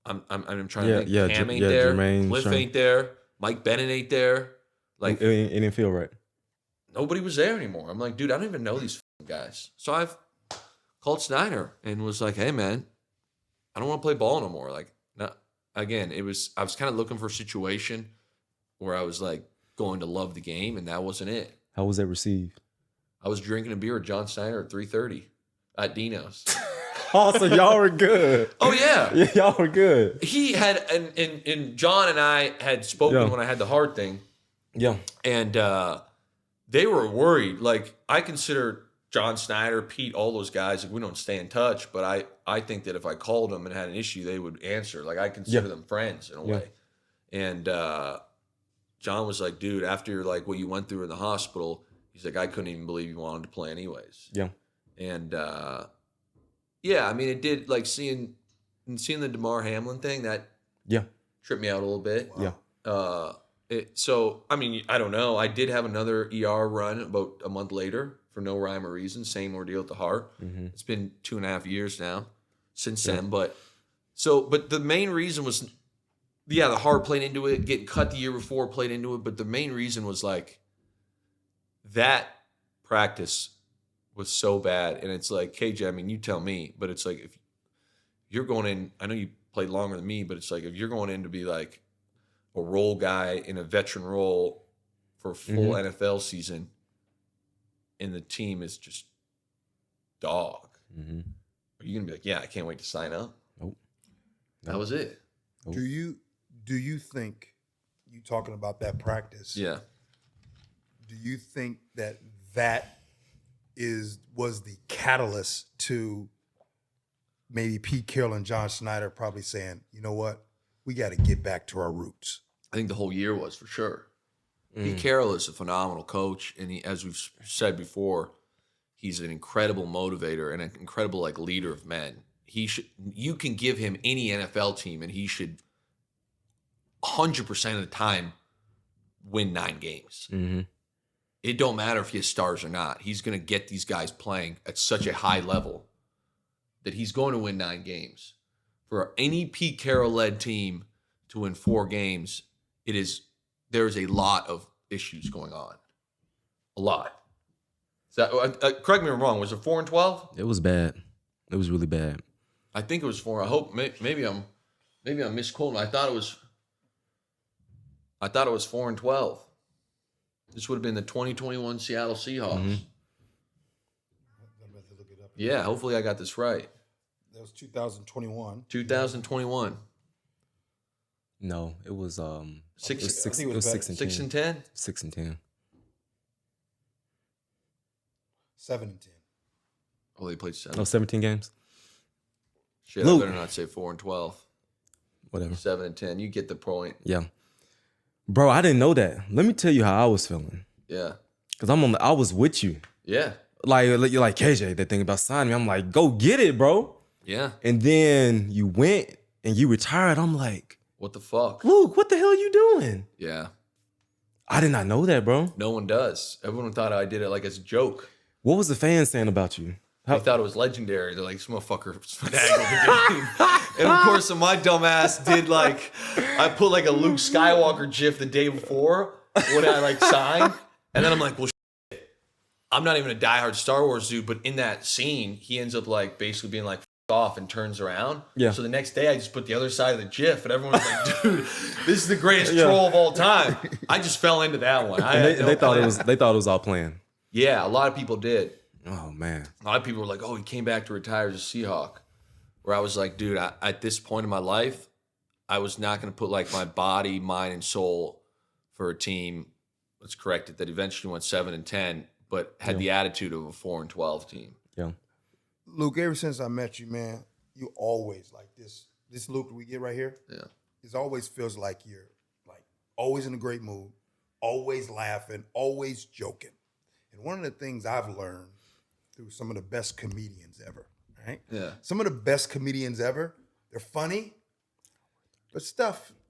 trying to think. Cam ain't there. Cliff ain't there. Mike Bennett ain't there. Like, it didn't feel right. Nobody was there anymore. I'm like, dude, I don't even know these guys. So I've called Snyder and was like, hey, man, I don't want to play ball no more. Like, again, I was kind of looking for a situation where I was like going to love the game, and that wasn't it. How was that received? I was drinking a beer with John Snyder at 3:30 at Dino's. Oh, so y'all were good. Oh yeah, y'all were good. He had and John and I had spoken when I had the heart thing. Yeah, and they were worried. Like, I consider John Snyder, Pete, all those guys, like, we don't stay in touch, but I think that if I called them and had an issue, they would answer. Like, I consider them friends in a way. And John was like, dude, after like what you went through in the hospital, he's like, I couldn't even believe you wanted to play anyways. Yeah. And yeah, I mean, it did, like, seeing the DeMar Hamlin thing, that tripped me out a little bit. Wow. Yeah. So, I mean, I don't know. I did have another ER run about a month later for no rhyme or reason. Same ordeal with the heart. It's been 2.5 years now since then. But the main reason was, the heart played into it. Getting cut the year before played into it. But the main reason was like that practice was so bad. And it's like, KJ, I mean, you tell me, but it's like, if you're going in, I know you played longer than me, but it's like, if you're going in to be like a role guy in a veteran role for a full NFL season and the team is just dog, are you going to be like, yeah, I can't wait to sign up? Nope. That was it. Nope. Do you think, you talking about that practice? Yeah. Do you think that was the catalyst to maybe Pete Carroll and John Schneider probably saying, you know what, we got to get back to our roots? I think the whole year was, for sure. Pete Carroll is a phenomenal coach, and he, as we've said before, he's an incredible motivator and an incredible like leader of men. You can give him any NFL team, and he should 100% of the time win 9 games. It don't matter if he has stars or not. He's going to get these guys playing at such a high level that he's going to win 9 games. For any Pete Carroll-led team to win 4 games, there's a lot of issues going on. A lot. So, correct me if I'm wrong. Was it 4-12? It was bad. It was really bad. I think it was 4. I hope maybe I'm misquoting. I thought it was 4-12. This would have been the 2021 Seattle Seahawks. Yeah, hopefully I got this right. That was 2021. 2021. No, it was Six- it was I think it was 6 and 10. 6 and 10? 6 and 10. 7 and 10. Oh, they played 7. No, 17 games. Shit, Luke. I better not say 4 and 12. Whatever. 7 and 10. You get the point. Yeah. Bro, I didn't know that. Let me tell you how I was feeling. Yeah. Cause I was with you. Yeah. Like you're like, KJ, that thing about signing me. I'm like, go get it, bro. Yeah. And then you went and you retired. I'm like, What the fuck? Luke, what the hell are you doing? Yeah. I did not know that, bro. No one does. Everyone thought I did it like as a joke. What was the fans saying about you? They thought it was legendary. They're like, this motherfucker finagled the game. And of course, my dumb ass did I put like a Luke Skywalker gif the day before when I signed. And then I'm like, well, shit. I'm not even a diehard Star Wars dude, but in that scene, he ends up basically being like, F off and turns around. Yeah. So the next day, I just put the other side of the gif, and everyone was like, dude, this is the greatest troll of all time. I just fell into that one. They thought it was all planned. Yeah, a lot of people did. Oh man. A lot of people were like, oh, he came back to retire as a Seahawk. Where I was like, dude, at this point in my life, I was not going to put my body, mind, and soul for a team. Let's correct it, that eventually went 7 and 10, but had the attitude of a 4 and 12 team. Yeah. Luke, ever since I met you, man, you always like this. This Luke we get right here, Yeah. it always feels like you're always in a great mood, always laughing, always joking. And one of the things I've learned through some of the best comedians ever, right? Yeah. Some of the best comedians ever, they're funny, but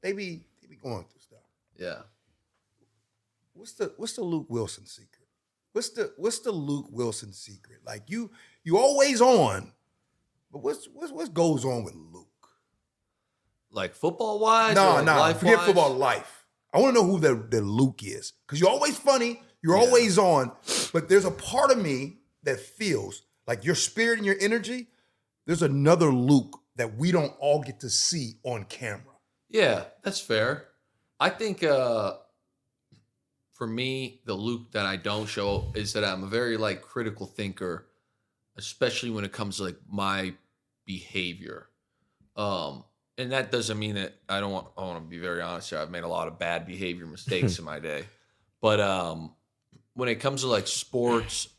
they be going through stuff. Yeah. What's the Luke Willson secret? What's the Luke Willson secret? You always on, but what goes on with Luke? Football wise? No, life-wise? forget football, life. I want to know who the Luke is, because you're always funny, you're always on, but there's a part of me that feels like your spirit and your energy. There's another Luke that we don't all get to see on camera. Yeah, that's fair. I think for me, the Luke that I don't show is that I'm a very critical thinker, especially when it comes to my behavior. And that doesn't mean that I want to be very honest here. I've made a lot of bad behavior mistakes in my day. But when it comes to sports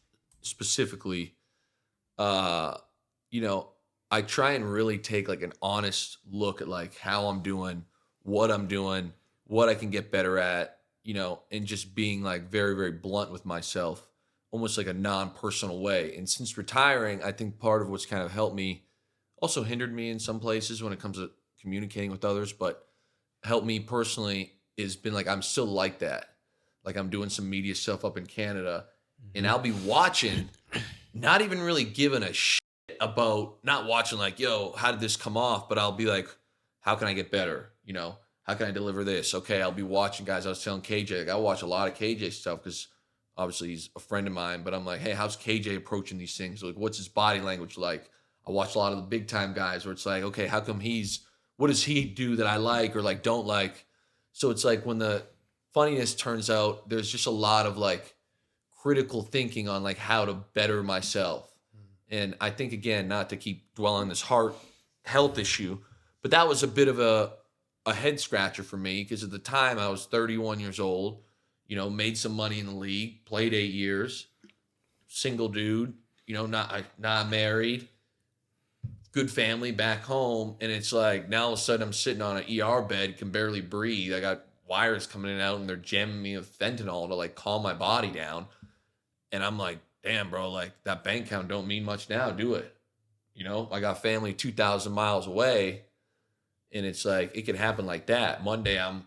specifically, I try and really take an honest look at how I'm doing, what I can get better at, and just being very, very blunt with myself, almost like a non-personal way. And since retiring, I think part of what's kind of helped me, also hindered me in some places when it comes to communicating with others, but helped me personally is been I'm still like that. I'm doing some media stuff up in Canada, and I'll be watching, not even really giving a shit about, not watching yo, how did this come off? But I'll be how can I get better? How can I deliver this? Okay, I'll be watching guys. I was telling KJ, I watch a lot of KJ stuff because obviously he's a friend of mine, but I'm like, hey, how's KJ approaching these things? Like, what's his body language like? I watch a lot of the big time guys where it's like, okay, how come what does he do that I like or like don't like? So it's like when the funniness turns out, there's just a lot of like critical thinking on like how to better myself. And I think, again, not to keep dwelling on this health issue, but that was a bit of a head scratcher for me because at the time I was 31 years old, made some money in the league, played 8 years, single dude, not married, good family back home. And it's like now all of a sudden I'm sitting on an ER bed, can barely breathe. I got wires coming in and out and they're jamming me with fentanyl to like calm my body down. And I'm like, damn, bro, like that bank account don't mean much now, do it? I got family 2,000 miles away, and it's like it could happen like that. Monday, I'm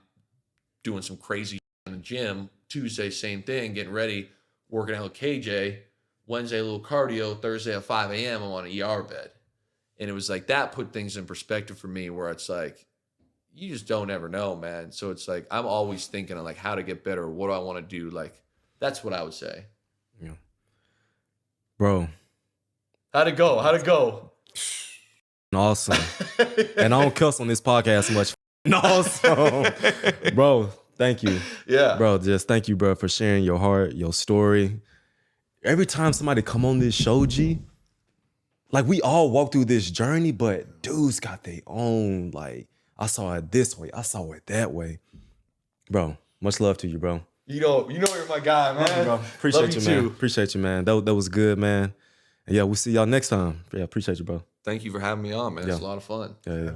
doing some crazy in the gym. Tuesday, same thing, getting ready, working out with KJ. Wednesday, a little cardio. Thursday at 5 a.m., I'm on an ER bed. And it was like that put things in perspective for me where it's like, you just don't ever know, man. So it's like I'm always thinking of like how to get better. What do I want to do? Like that's what I would say. Yeah. Bro. How'd it go? Awesome. And I don't cuss on this podcast much. Awesome. Bro, thank you. Yeah. Bro, just thank you, bro, for sharing your heart, your story. Every time somebody come on this show, G, like we all walk through this journey, but dudes got their own, like, I saw it this way, I saw it that way. Bro, much love to you, bro. You know you're my guy, man. Love you, bro. Appreciate you, man. Appreciate you, man. That was good, man. And yeah, we'll see y'all next time. Yeah, appreciate you, bro. Thank you for having me on, man. It's a lot of fun. Yeah.